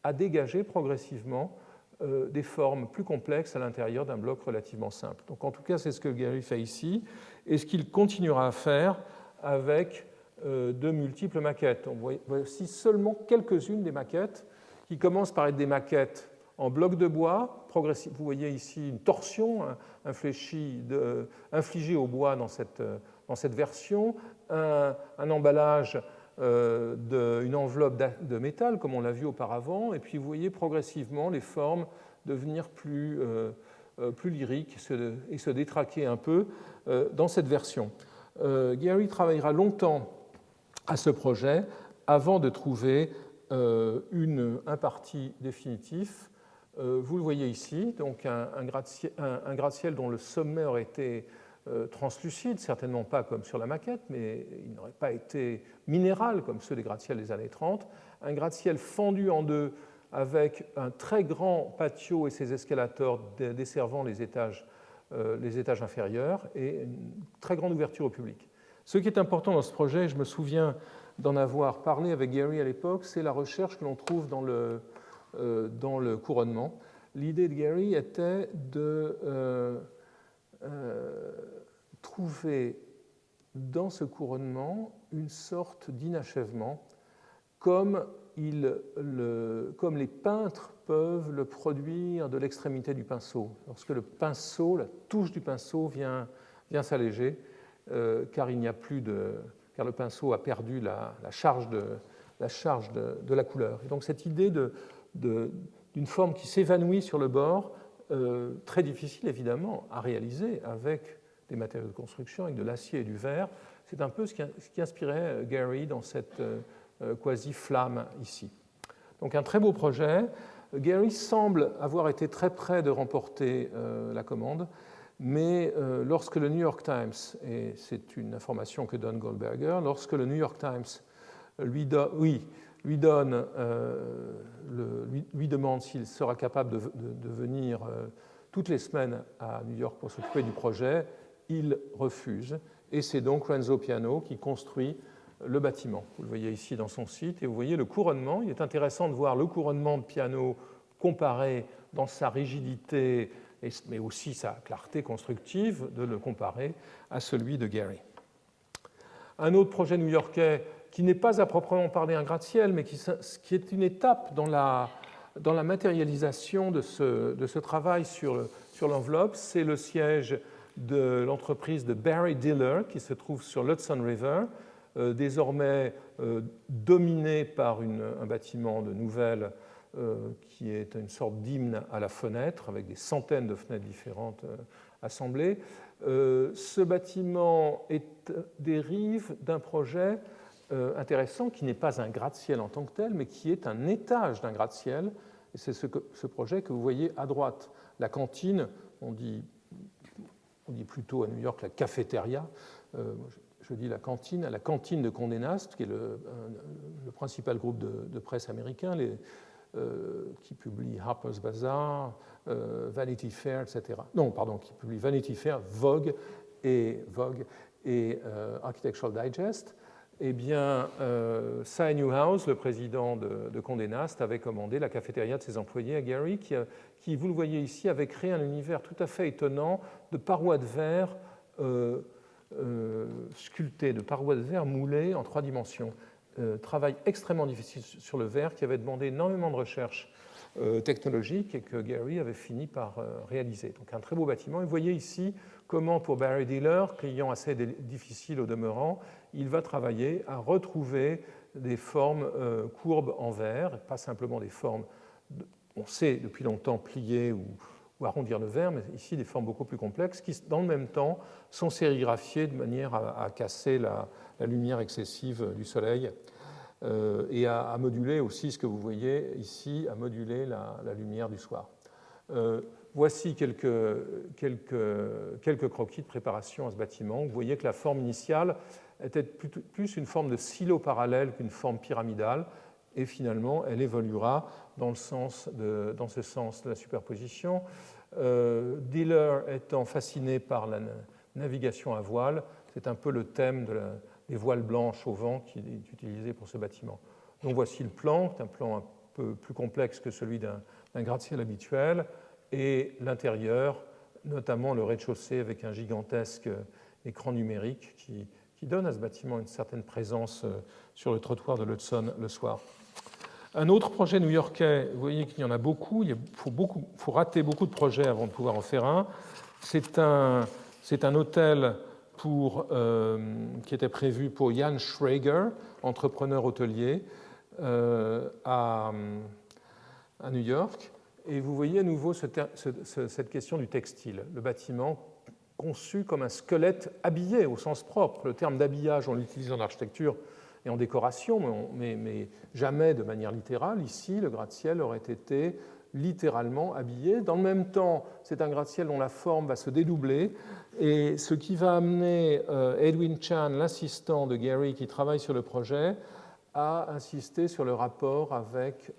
à dégager progressivement des formes plus complexes à l'intérieur d'un bloc relativement simple. Donc en tout cas, c'est ce que Gary fait ici, et ce qu'il continuera à faire avec de multiples maquettes. Voici seulement quelques-unes des maquettes qui commencent par être des maquettes en blocs de bois. Vous voyez ici une torsion infligée au bois dans cette version, un emballage d'une enveloppe de métal, comme on l'a vu auparavant, et puis vous voyez progressivement les formes devenir plus lyriques et se détraquer un peu dans cette version. Gary travaillera longtemps à ce projet avant de trouver un parti définitif. Vous le voyez ici, donc un gratte-ciel dont le sommet aurait été translucide, certainement pas comme sur la maquette, mais il n'aurait pas été minéral comme ceux des gratte-ciels des années 30. Un gratte-ciel fendu en deux avec un très grand patio et ses escalators desservant les étages inférieurs et une très grande ouverture au public. Ce qui est important dans ce projet, je me souviens d'en avoir parlé avec Gary à l'époque, c'est la recherche que l'on trouve dans le couronnement. L'idée de Gary était de trouver dans ce couronnement une sorte d'inachèvement, comme les peintres peuvent le produire de l'extrémité du pinceau. Lorsque la touche du pinceau vient s'alléger, car le pinceau a perdu la charge de la couleur. Et donc cette idée d'une forme qui s'évanouit sur le bord, très difficile évidemment à réaliser avec des matériaux de construction, avec de l'acier et du verre, c'est un peu ce qui inspirait Gary dans cette quasi-flamme ici. Donc un très beau projet. Gary semble avoir été très près de remporter la commande, mais lorsque le New York Times, et c'est une information que donne Goldberger, lorsque le New York Times lui demande s'il sera capable de venir toutes les semaines à New York pour s'occuper du projet, il refuse. Et c'est donc Renzo Piano qui construit le bâtiment. Vous le voyez ici dans son site, et vous voyez le couronnement. Il est intéressant de voir le couronnement de Piano comparé dans sa rigidité, mais aussi sa clarté constructive, de le comparer à celui de Gary. Un autre projet new-yorkais qui n'est pas à proprement parler un gratte-ciel, mais qui est une étape dans la matérialisation de ce travail sur l'enveloppe, c'est le siège de l'entreprise de Barry Diller, qui se trouve sur l'Hudson River, désormais dominé par un bâtiment de Nouvelles qui est une sorte d'hymne à la fenêtre, avec des centaines de fenêtres différentes assemblées. Ce bâtiment dérive d'un projet intéressant qui n'est pas un gratte-ciel en tant que tel, mais qui est un étage d'un gratte-ciel. Et c'est ce projet que vous voyez à droite. La cantine, on dit plutôt à New York la cafétéria, je dis la cantine de Condé Nast, qui est le principal groupe de presse américain, qui publie Harper's Bazaar, Vanity Fair, etc. Non, pardon, qui publie Vanity Fair, Vogue et Architectural Digest. Eh bien, Cy Newhouse, le président de Condé Nast, avait commandé la cafétéria de ses employés à Gary, qui, vous le voyez ici, avait créé un univers tout à fait étonnant de parois de verre sculptées, de parois de verre moulées en 3 dimensions. Travail extrêmement difficile sur le verre qui avait demandé énormément de recherche technologique et que Gary avait fini par réaliser. Donc un très beau bâtiment. Et vous voyez ici comment, pour Barry Diller, client assez difficile au demeurant, il va travailler à retrouver des formes courbes en verre, pas simplement des formes, on sait depuis longtemps plier ou arrondir le verre, mais ici des formes beaucoup plus complexes qui, dans le même temps, sont sérigraphiées de manière à casser la lumière excessive du soleil et à moduler aussi ce que vous voyez ici, à moduler la lumière du soir. Voici quelques croquis de préparation à ce bâtiment. Vous voyez que la forme initiale était plus une forme de silo parallèle qu'une forme pyramidale, et finalement, elle évoluera dans ce sens de la superposition. Diller étant fasciné par la navigation à voile, c'est un peu le thème des voiles blanches au vent qui est utilisé pour ce bâtiment. Donc voici le plan, c'est un plan un peu plus complexe que celui d'un gratte-ciel habituel, et l'intérieur, notamment le rez-de-chaussée avec un gigantesque écran numérique qui donne à ce bâtiment une certaine présence sur le trottoir de l'Hudson le soir. Un autre projet new-yorkais, vous voyez qu'il y en a beaucoup, faut rater beaucoup de projets avant de pouvoir en faire un. C'est un hôtel qui était prévu pour Jan Schrager, entrepreneur hôtelier, à New York. Et vous voyez à nouveau cette question du textile. Le bâtiment conçu comme un squelette habillé au sens propre. Le terme d'habillage, on l'utilise en architecture et en décoration, mais jamais de manière littérale. Ici, le gratte-ciel aurait été littéralement habillé. Dans le même temps, c'est un gratte-ciel dont la forme va se dédoubler, et ce qui va amener Edwin Chan, l'assistant de Gehry qui travaille sur le projet, à insister sur le rapport avec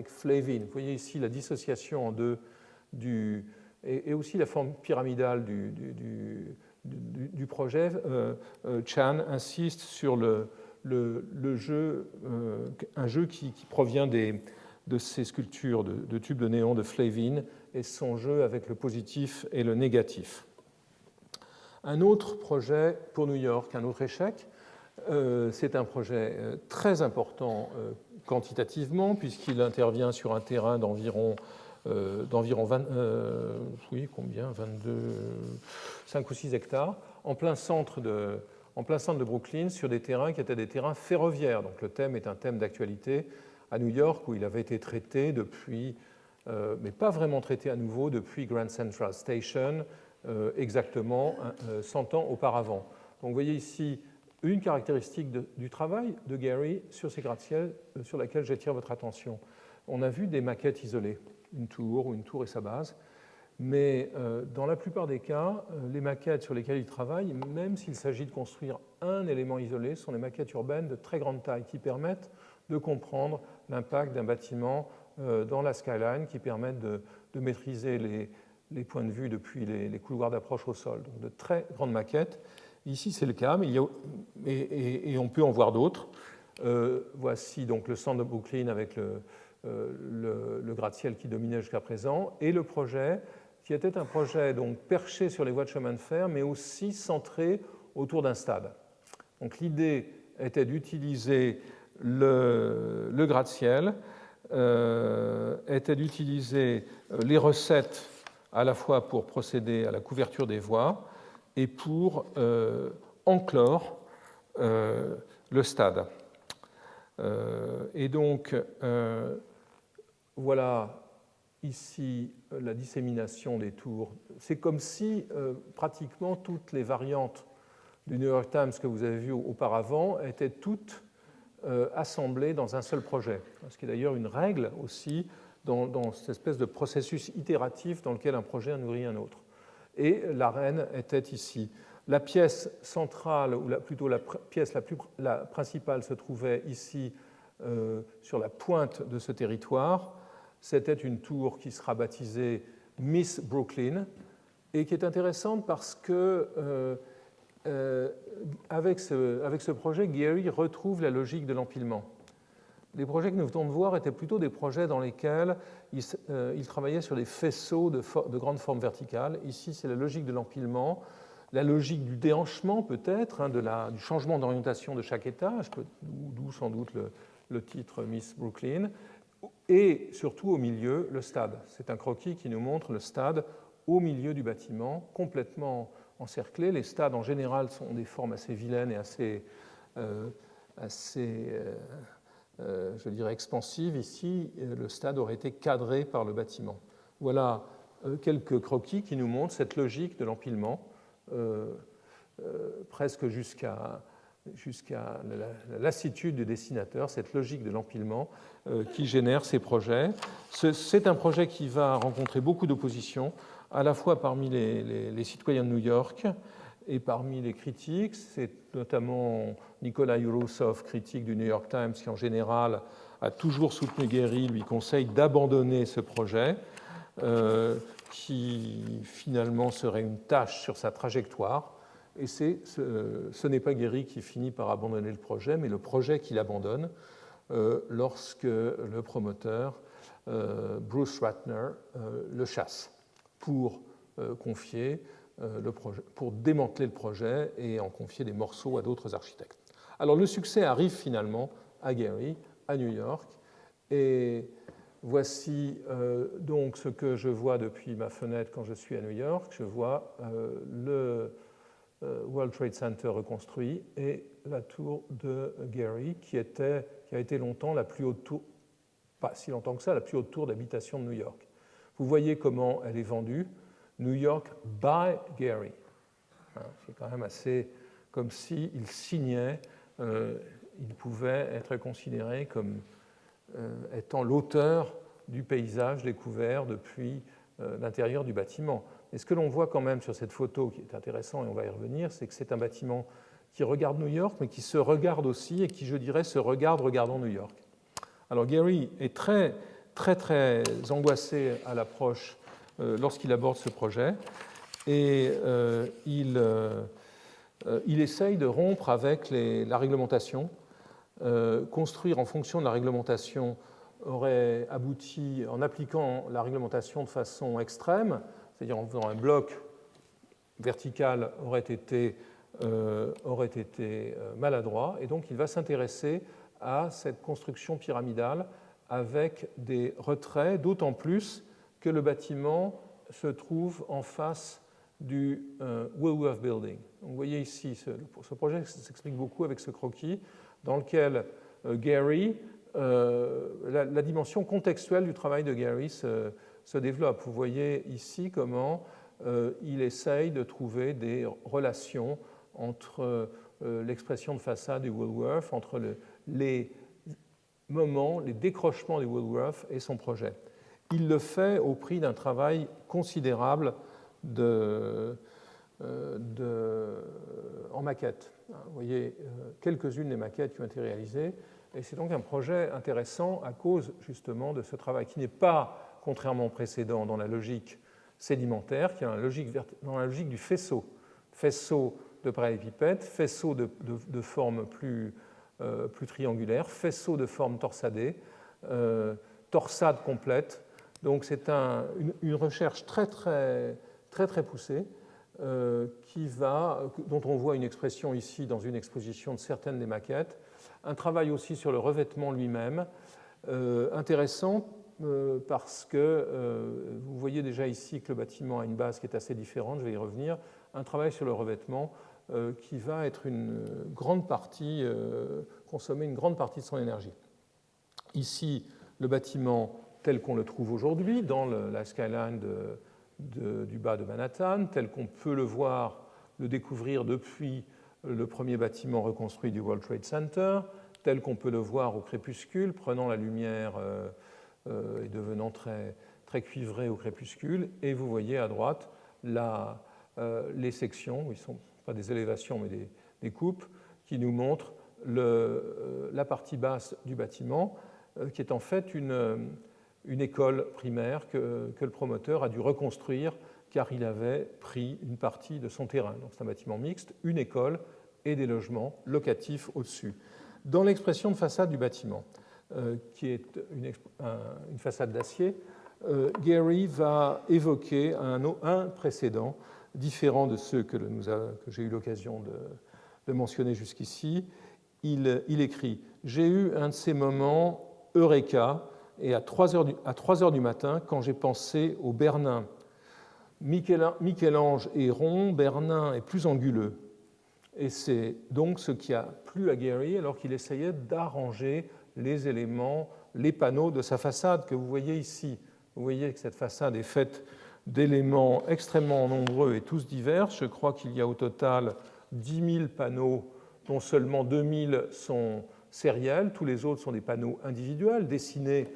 Flavin. Vous voyez ici la dissociation en deux et aussi la forme pyramidale du projet. Chan insiste sur le jeu, un jeu qui provient de ces sculptures de tubes de néon de Flavin et son jeu avec le positif et le négatif. Un autre projet pour New York, un autre échec, c'est un projet très important quantitativement, puisqu'il intervient sur un terrain d'environ 5 ou 6 hectares, en plein centre de Brooklyn, sur des terrains qui étaient des terrains ferroviaires. Donc le thème est un thème d'actualité à New York, où il avait été traité depuis, mais pas vraiment traité à nouveau, depuis Grand Central Station, exactement 100 ans auparavant. Donc vous voyez ici une caractéristique du travail de Gehry sur ces gratte-ciels sur laquelle j'attire votre attention. On a vu des maquettes isolées, une tour et sa base, mais dans la plupart des cas, les maquettes sur lesquelles il travaille, même s'il s'agit de construire un élément isolé, sont des maquettes urbaines de très grande taille qui permettent de comprendre l'impact d'un bâtiment dans la skyline, qui permettent de maîtriser les points de vue depuis les couloirs d'approche au sol. Donc de très grandes maquettes. Ici, c'est le cas, mais et on peut en voir d'autres. Voici donc le centre de Brooklyn avec le gratte-ciel qui dominait jusqu'à présent, et le projet, qui était un projet donc perché sur les voies de chemin de fer, mais aussi centré autour d'un stade. Donc l'idée était d'utiliser le gratte-ciel, était d'utiliser les recettes à la fois pour procéder à la couverture des voies et pour enclore le stade. Et donc, voilà ici la dissémination des tours. C'est comme si pratiquement toutes les variantes du New York Times que vous avez vues auparavant étaient toutes assemblées dans un seul projet. Ce qui est d'ailleurs une règle aussi dans cette espèce de processus itératif dans lequel un projet a nourri un autre. Et l'arène était ici. La pièce centrale, ou plutôt la pièce la principale, se trouvait ici sur la pointe de ce territoire. C'était une tour qui sera baptisée Miss Brooklyn et qui est intéressante parce que avec ce projet, Gehry retrouve la logique de l'empilement. Les projets que nous venons de voir étaient plutôt des projets dans lesquels il travaillait sur des faisceaux de grande forme verticale. Ici, c'est la logique de l'empilement, la logique du déhanchement peut-être, du changement d'orientation de chaque étage, d'où sans doute le titre Miss Brooklyn, et surtout au milieu, le stade. C'est un croquis qui nous montre le stade au milieu du bâtiment, complètement encerclé. Les stades, en général, sont des formes assez vilaines et assez je dirais expansive. Ici, le stade aurait été cadré par le bâtiment. Voilà quelques croquis qui nous montrent cette logique de l'empilement, presque jusqu'à la lassitude du dessinateur, cette logique de l'empilement qui génère ces projets. C'est un projet qui va rencontrer beaucoup d'opposition, à la fois parmi les citoyens de New York et parmi les critiques. C'est notamment Nikolai Urusov, critique du New York Times, qui en général a toujours soutenu Gehry, lui conseille d'abandonner ce projet, qui finalement serait une tâche sur sa trajectoire. Et ce n'est pas Gehry qui finit par abandonner le projet, mais le projet qu'il abandonne. lorsque le promoteur, Bruce Ratner, le chasse pour confier le projet, pour démanteler le projet et en confier des morceaux à d'autres architectes. Alors le succès arrive finalement à Gary, à New York, et voici donc ce que je vois depuis ma fenêtre quand je suis à New York. Je vois le World Trade Center reconstruit et la tour de Gary, qui a été longtemps la plus haute tour, pas si longtemps que ça, la plus haute tour d'habitation de New York. Vous voyez comment elle est vendue. New York by Gary. C'est quand même assez comme s'il signait, il pouvait être considéré comme étant l'auteur du paysage découvert depuis l'intérieur du bâtiment. Et ce que l'on voit quand même sur cette photo, qui est intéressant et on va y revenir, c'est que c'est un bâtiment qui regarde New York, mais qui se regarde aussi et qui, je dirais, se regarde regardant New York. Alors Gary est très, très, très angoissé à l'approche lorsqu'il aborde ce projet et il essaye de rompre avec la réglementation. Construire en fonction de la réglementation aurait abouti, en appliquant la réglementation de façon extrême, c'est-à-dire en faisant un bloc vertical, aurait été maladroit, et donc il va s'intéresser à cette construction pyramidale avec des retraits, d'autant plus que le bâtiment se trouve en face du Woolworth Building. Donc, vous voyez ici, ce projet s'explique beaucoup avec ce croquis dans lequel Gary, la dimension contextuelle du travail de Gary se développe. Vous voyez ici comment il essaye de trouver des relations entre l'expression de façade du Woolworth, entre les moments, les décrochements du Woolworth et son projet. Il le fait au prix d'un travail considérable en maquette. Vous voyez quelques-unes des maquettes qui ont été réalisées, et c'est donc un projet intéressant à cause justement de ce travail qui n'est pas, contrairement au précédent, dans la logique sédimentaire, qui est dans la logique du faisceau de parallélépipède, faisceau de forme plus triangulaire, faisceau de forme torsadée, torsade complète. Donc c'est une recherche très poussée dont on voit une expression ici dans une exposition de certaines des maquettes. Un travail aussi sur le revêtement lui-même, intéressant parce que vous voyez déjà ici que le bâtiment a une base qui est assez différente, je vais y revenir. Un travail sur le revêtement qui va être consommer une grande partie de son énergie. Ici, le bâtiment tel qu'on le trouve aujourd'hui dans la skyline du bas de Manhattan, tel qu'on peut le découvrir depuis le premier bâtiment reconstruit du World Trade Center, tel qu'on peut le voir au crépuscule, prenant la lumière et devenant très cuivré au crépuscule. Et vous voyez à droite les sections, qui ne sont pas des élévations mais des coupes, qui nous montrent la partie basse du bâtiment, qui est en fait une école primaire que le promoteur a dû reconstruire car il avait pris une partie de son terrain. Donc c'est un bâtiment mixte, une école et des logements locatifs au-dessus. Dans l'expression de façade du bâtiment, qui est une façade d'acier, Gary va évoquer un précédent différent de ceux que j'ai eu l'occasion de mentionner jusqu'ici. Il écrit « J'ai eu un de ces moments eureka et à 3 heures du matin, quand j'ai pensé au Bernin. Michel-Ange est rond, Bernin est plus anguleux. » Et c'est donc ce qui a plu à Gary alors qu'il essayait d'arranger les éléments, les panneaux de sa façade que vous voyez ici. Vous voyez que cette façade est faite d'éléments extrêmement nombreux et tous divers. Je crois qu'il y a au total 10 000 panneaux, dont seulement 2 000 sont sériels. Tous les autres sont des panneaux individuels dessinés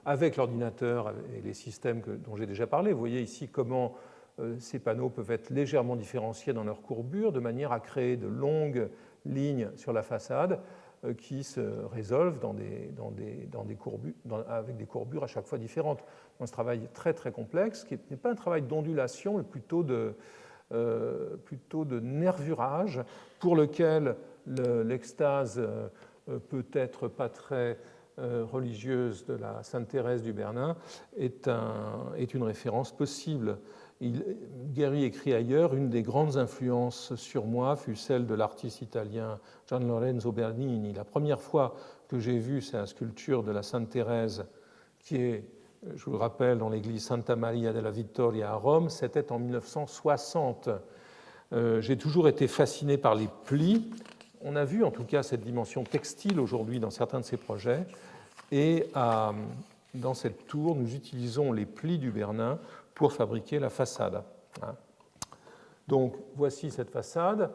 avec l'ordinateur et les systèmes dont j'ai déjà parlé. Vous voyez ici comment ces panneaux peuvent être légèrement différenciés dans leur courbure, de manière à créer de longues lignes sur la façade qui se résolvent avec des courbures à chaque fois différentes. Donc, ce travail très complexe, qui n'est pas un travail d'ondulation, mais plutôt de nervurage, pour lequel l'extase peut-être pas très religieuse de la Sainte Thérèse du Bernin, est une référence possible. Gehry écrit ailleurs: une des grandes influences sur moi fut celle de l'artiste italien Gian Lorenzo Bernini. La première fois que j'ai vu sa sculpture de la Sainte Thérèse, qui est, je vous le rappelle, dans l'église Santa Maria della Vittoria à Rome, c'était en 1960. J'ai toujours été fasciné par les plis. On a vu en tout cas cette dimension textile aujourd'hui dans certains de ces projets. Et dans cette tour, nous utilisons les plis du Bernin pour fabriquer la façade. Donc voici cette façade.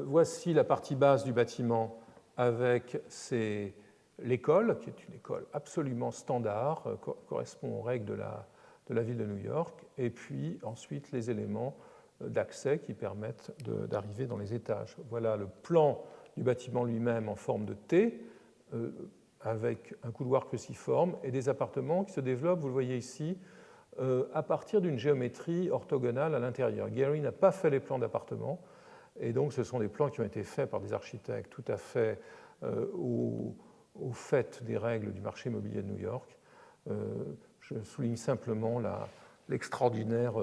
Voici la partie basse du bâtiment avec l'école, qui est une école absolument standard, correspond aux règles de la ville de New York, et puis ensuite les éléments d'accès qui permettent d'arriver dans les étages. Voilà le plan du bâtiment lui-même en forme de T, avec un couloir cruciforme et des appartements qui se développent, vous le voyez ici, à partir d'une géométrie orthogonale à l'intérieur. Gehry n'a pas fait les plans d'appartements, et donc ce sont des plans qui ont été faits par des architectes tout à fait au fait des règles du marché immobilier de New York. Je souligne simplement l'extraordinaire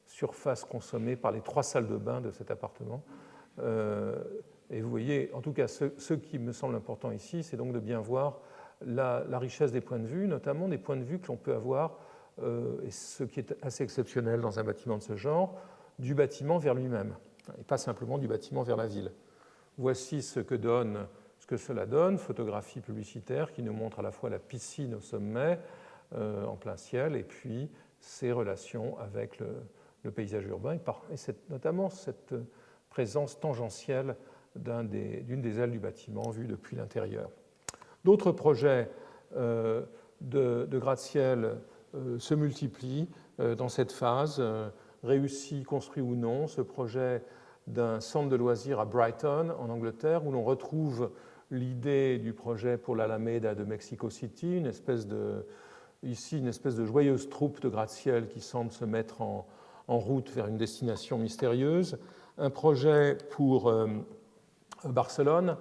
surface consommée par les 3 salles de bain de cet appartement. Et vous voyez, en tout cas, ce qui me semble important ici, c'est donc de bien voir la richesse des points de vue, notamment des points de vue que l'on peut avoir, et ce qui est assez exceptionnel dans un bâtiment de ce genre, du bâtiment vers lui-même, et pas simplement du bâtiment vers la ville. Voici ce que cela donne, photographie publicitaire qui nous montre à la fois la piscine au sommet, en plein ciel, et puis ses relations avec le paysage urbain, et notamment cette présence tangentielle d'une des ailes du bâtiment vue depuis l'intérieur. D'autres projets de gratte-ciel se multiplient dans cette phase, réussi, construit ou non. Ce projet d'un centre de loisirs à Brighton, en Angleterre, où l'on retrouve l'idée du projet pour l'Alameda de Mexico City, ici une espèce de joyeuse troupe de gratte-ciel qui semble se mettre en route vers une destination mystérieuse. Un projet pour Barcelone,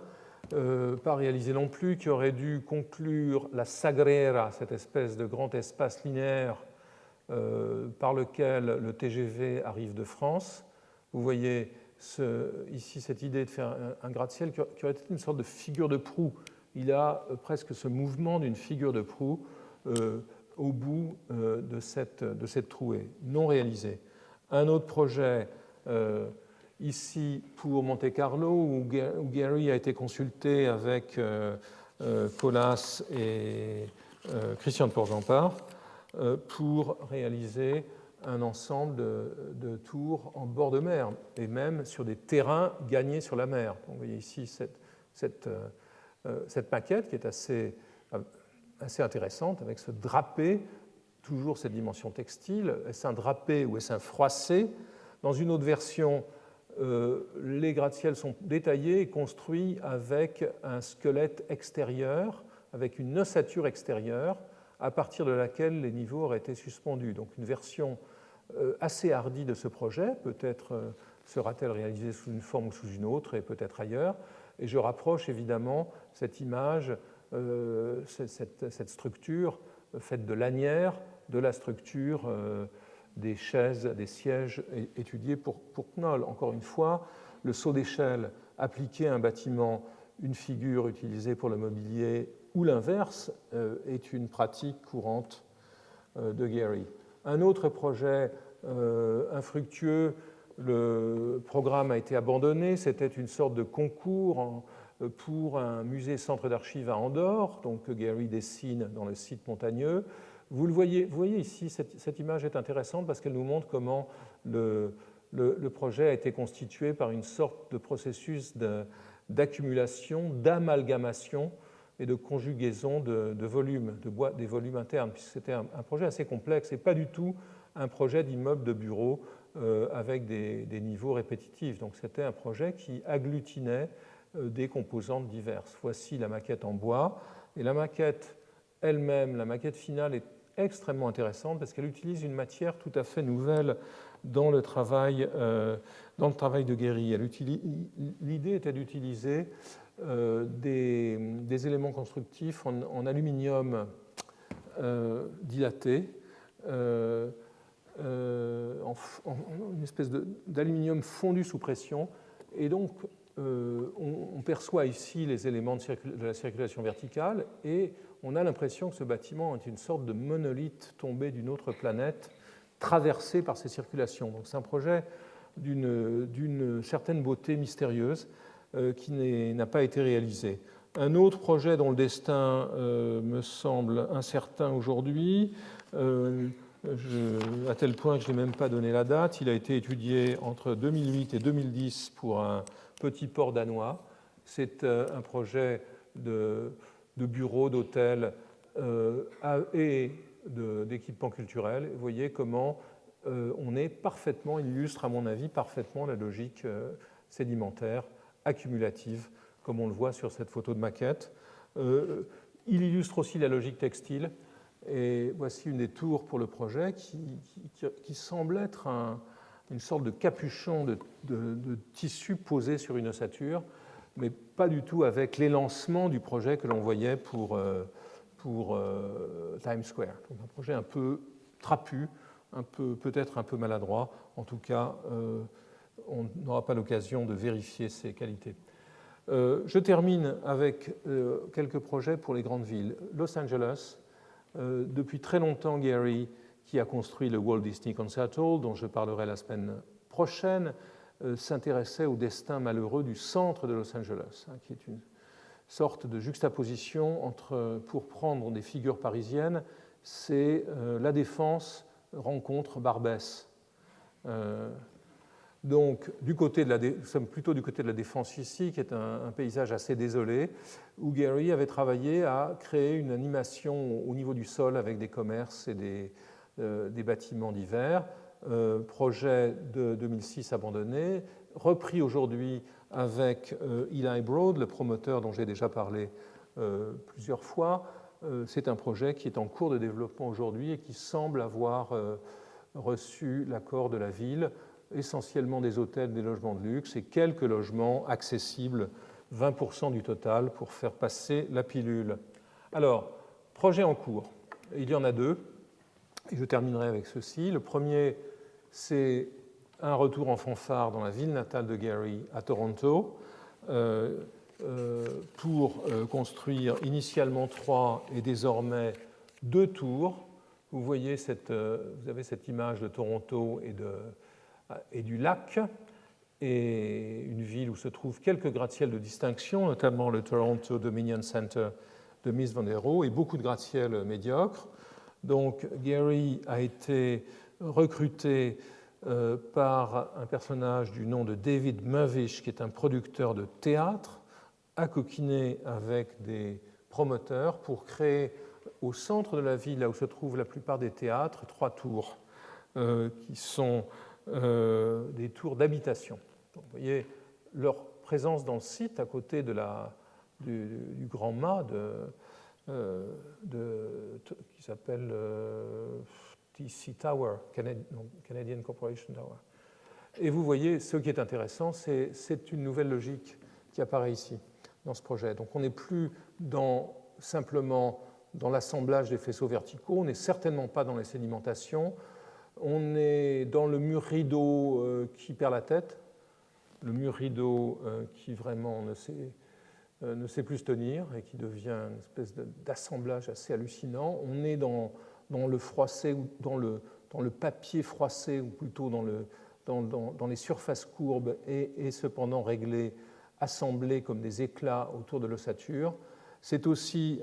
pas réalisé non plus, qui aurait dû conclure la Sagrera, cette espèce de grand espace linéaire par lequel le TGV arrive de France. Vous voyez ici cette idée de faire un gratte-ciel qui aurait été une sorte de figure de proue. Il a presque ce mouvement d'une figure de proue au bout de cette trouée, non réalisée. Un autre projet ici pour Monte-Carlo, où Gehry a été consulté avec Colas et Christian de Porzampar pour réaliser un ensemble de tours en bord de mer et même sur des terrains gagnés sur la mer. Donc, vous voyez ici cette maquette qui est assez intéressante avec ce drapé, toujours cette dimension textile. Est-ce un drapé ou est-ce un froissé? Dans une autre version, les gratte-ciels sont détaillés et construits avec un squelette extérieur, avec une ossature extérieure, à partir de laquelle les niveaux auraient été suspendus. Donc une version assez hardie de ce projet, peut-être sera-t-elle réalisée sous une forme ou sous une autre, et peut-être ailleurs. Et je rapproche évidemment cette image, cette structure faite de lanières, de la structure des chaises, des sièges étudiés pour Knoll. Encore une fois, le saut d'échelle appliqué à un bâtiment, une figure utilisée pour le mobilier ou l'inverse, est une pratique courante de Gehry. Un autre projet infructueux, le programme a été abandonné, c'était une sorte de concours pour un musée-centre d'archives à Andorre, donc que Gehry dessine dans le site montagneux. Vous voyez ici, cette image est intéressante parce qu'elle nous montre comment le projet a été constitué par une sorte de processus d'accumulation, d'amalgamation et de conjugaison de volumes, des volumes internes, puisque c'était un projet assez complexe et pas du tout un projet d'immeuble de bureau avec des niveaux répétitifs. Donc c'était un projet qui agglutinait des composantes diverses. Voici la maquette en bois, et la maquette elle-même, la maquette finale, est extrêmement intéressante parce qu'elle utilise une matière tout à fait nouvelle dans le travail de Gehry. L'idée était d'utiliser des éléments constructifs en aluminium dilaté, une espèce d'aluminium fondu sous pression. Et donc, on perçoit ici les éléments de la circulation verticale et on a l'impression que ce bâtiment est une sorte de monolithe tombé d'une autre planète, traversé par ces circulations. Donc, c'est un projet d'une certaine beauté mystérieuse qui n'a pas été réalisé. Un autre projet dont le destin me semble incertain aujourd'hui, à tel point que je n'ai même pas donné la date, il a été étudié entre 2008 et 2010 pour un petit port danois. C'est un projet de bureaux, d'hôtels et d'équipements culturels. Vous voyez comment on est parfaitement, il illustre à mon avis parfaitement la logique sédimentaire, accumulative, comme on le voit sur cette photo de maquette. Il illustre aussi la logique textile. Et voici une des tours pour le projet qui semble être une sorte de capuchon de tissu posé sur une ossature, mais pas du tout avec l'élancement du projet que l'on voyait pour Times Square. Donc un projet un peu trapu, peut-être un peu maladroit. En tout cas, on n'aura pas l'occasion de vérifier ses qualités. Je termine avec quelques projets pour les grandes villes. Los Angeles, depuis très longtemps, Gehry, qui a construit le Walt Disney Concert Hall, dont je parlerai la semaine prochaine, s'intéressait au destin malheureux du centre de Los Angeles, qui est une sorte de juxtaposition entre, pour prendre des figures parisiennes, c'est la Défense rencontre Barbès. Donc, nous sommes plutôt du côté de la Défense ici, qui est un paysage assez désolé, où Gehry avait travaillé à créer une animation au niveau du sol avec des commerces et des bâtiments divers. Projet de 2006 abandonné, repris aujourd'hui avec Eli Broad, le promoteur dont j'ai déjà parlé plusieurs fois. C'est un projet qui est en cours de développement aujourd'hui et qui semble avoir reçu l'accord de la ville, essentiellement des hôtels, des logements de luxe et quelques logements accessibles, 20% du total, pour faire passer la pilule. Alors, projet en cours. Il y en a deux, et je terminerai avec ceci. Le premier, c'est un retour en fanfare dans la ville natale de Gehry, à Toronto, pour construire initialement 3 et désormais 2 tours. Vous voyez vous avez cette image de Toronto et du lac, et une ville où se trouvent quelques gratte-ciels de distinction, notamment le Toronto Dominion Center de Mies van der Rohe, et beaucoup de gratte-ciels médiocres. Donc Gehry a été recruté par un personnage du nom de David Mirvish, qui est un producteur de théâtre, acoquiné avec des promoteurs pour créer au centre de la ville, là où se trouvent la plupart des théâtres, 3 tours qui sont des tours d'habitation. Vous voyez leur présence dans le site à côté du grand mât qui s'appelle TC Tower, Canadian Corporation Tower. Et vous voyez, ce qui est intéressant, c'est une nouvelle logique qui apparaît ici, dans ce projet. Donc on n'est plus simplement dans l'assemblage des faisceaux verticaux, on n'est certainement pas dans les sédimentations, on est dans le mur rideau qui perd la tête, le mur rideau qui vraiment ne sait plus se tenir et qui devient une espèce d'assemblage assez hallucinant. On est dans le froissé, ou dans le papier froissé, ou plutôt dans les surfaces courbes et cependant réglées, assemblées comme des éclats autour de l'ossature. C'est aussi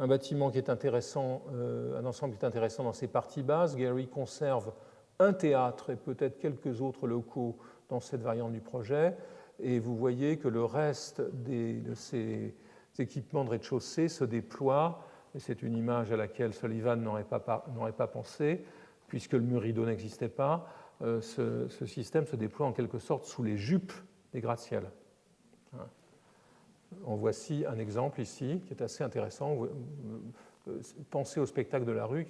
un bâtiment qui est intéressant, un ensemble qui est intéressant dans ses parties basses. Gehry conserve un théâtre et peut-être quelques autres locaux dans cette variante du projet. Et vous voyez que le reste de ces équipements de rez-de-chaussée se déploie. Et c'est une image à laquelle Sullivan n'aurait pas pensé, puisque le mur rideau n'existait pas. Ce système se déploie en quelque sorte sous les jupes des gratte-ciels. En voici un exemple ici qui est assez intéressant. Pensez au spectacle de la rue,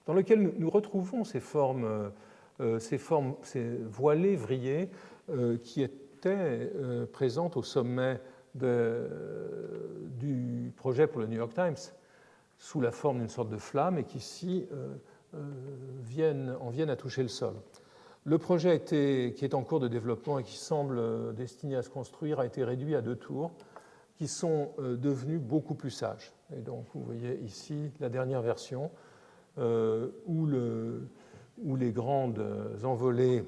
dans lequel nous retrouvons ces formes voilées, vrillées, qui étaient présentes au sommet du projet pour le New York Times sous la forme d'une sorte de flamme et qui ici en viennent à toucher le sol. Le projet qui est en cours de développement et qui semble destiné à se construire a été réduit à 2 tours qui sont devenus beaucoup plus sages. Et donc vous voyez ici la dernière version où les grandes envolées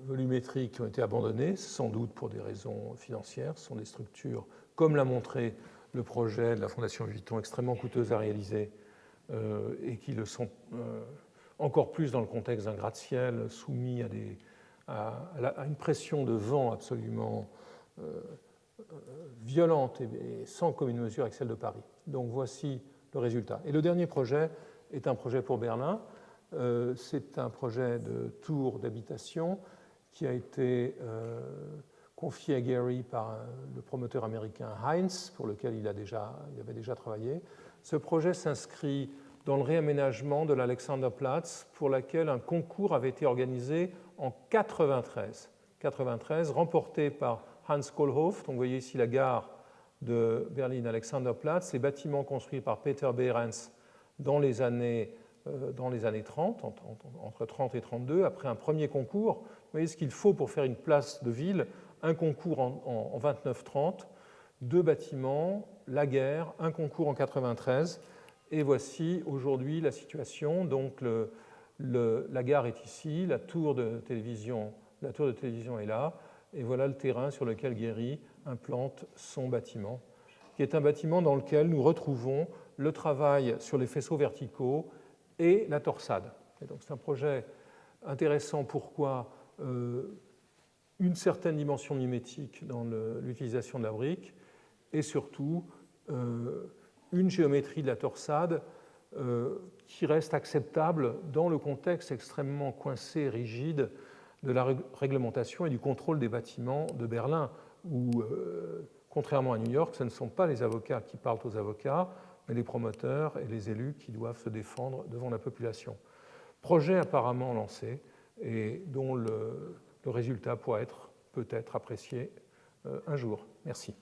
volumétriques ont été abandonnées, sans doute pour des raisons financières. Ce sont des structures, comme l'a montré le projet de la Fondation Vuitton, extrêmement coûteuses à réaliser et qui le sont encore plus dans le contexte d'un gratte-ciel soumis à une pression de vent absolument violente et sans commune mesure avec celle de Paris. Donc voici le résultat. Et le dernier projet est un projet pour Berlin. C'est un projet de tour d'habitation qui a été confié à Gehry par le promoteur américain Heinz, pour lequel il avait déjà travaillé. Ce projet s'inscrit dans le réaménagement de l'Alexanderplatz, pour laquelle un concours avait été organisé en 1993, remporté par Hans Kohlhoff. Donc vous voyez ici la gare de Berlin-Alexanderplatz, les bâtiments construits par Peter Behrens dans les années 30, entre 30 et 32, après un premier concours. Vous voyez ce qu'il faut pour faire une place de ville, un concours en 29-30, 2 bâtiments, la guerre, un concours en 93, et voici aujourd'hui la situation. Donc la gare est ici, la tour de télévision est là, et voilà le terrain sur lequel Gehry implante son bâtiment, qui est un bâtiment dans lequel nous retrouvons le travail sur les faisceaux verticaux et la torsade. Et donc c'est un projet intéressant. Pourquoi une certaine dimension mimétique dans l'utilisation de la brique et surtout une géométrie de la torsade qui reste acceptable dans le contexte extrêmement coincé et rigide de la réglementation et du contrôle des bâtiments de Berlin, où, contrairement à New York, ce ne sont pas les avocats qui parlent aux avocats, mais les promoteurs et les élus qui doivent se défendre devant la population. Projet apparemment lancé et dont le résultat pourra être peut-être apprécié un jour. Merci.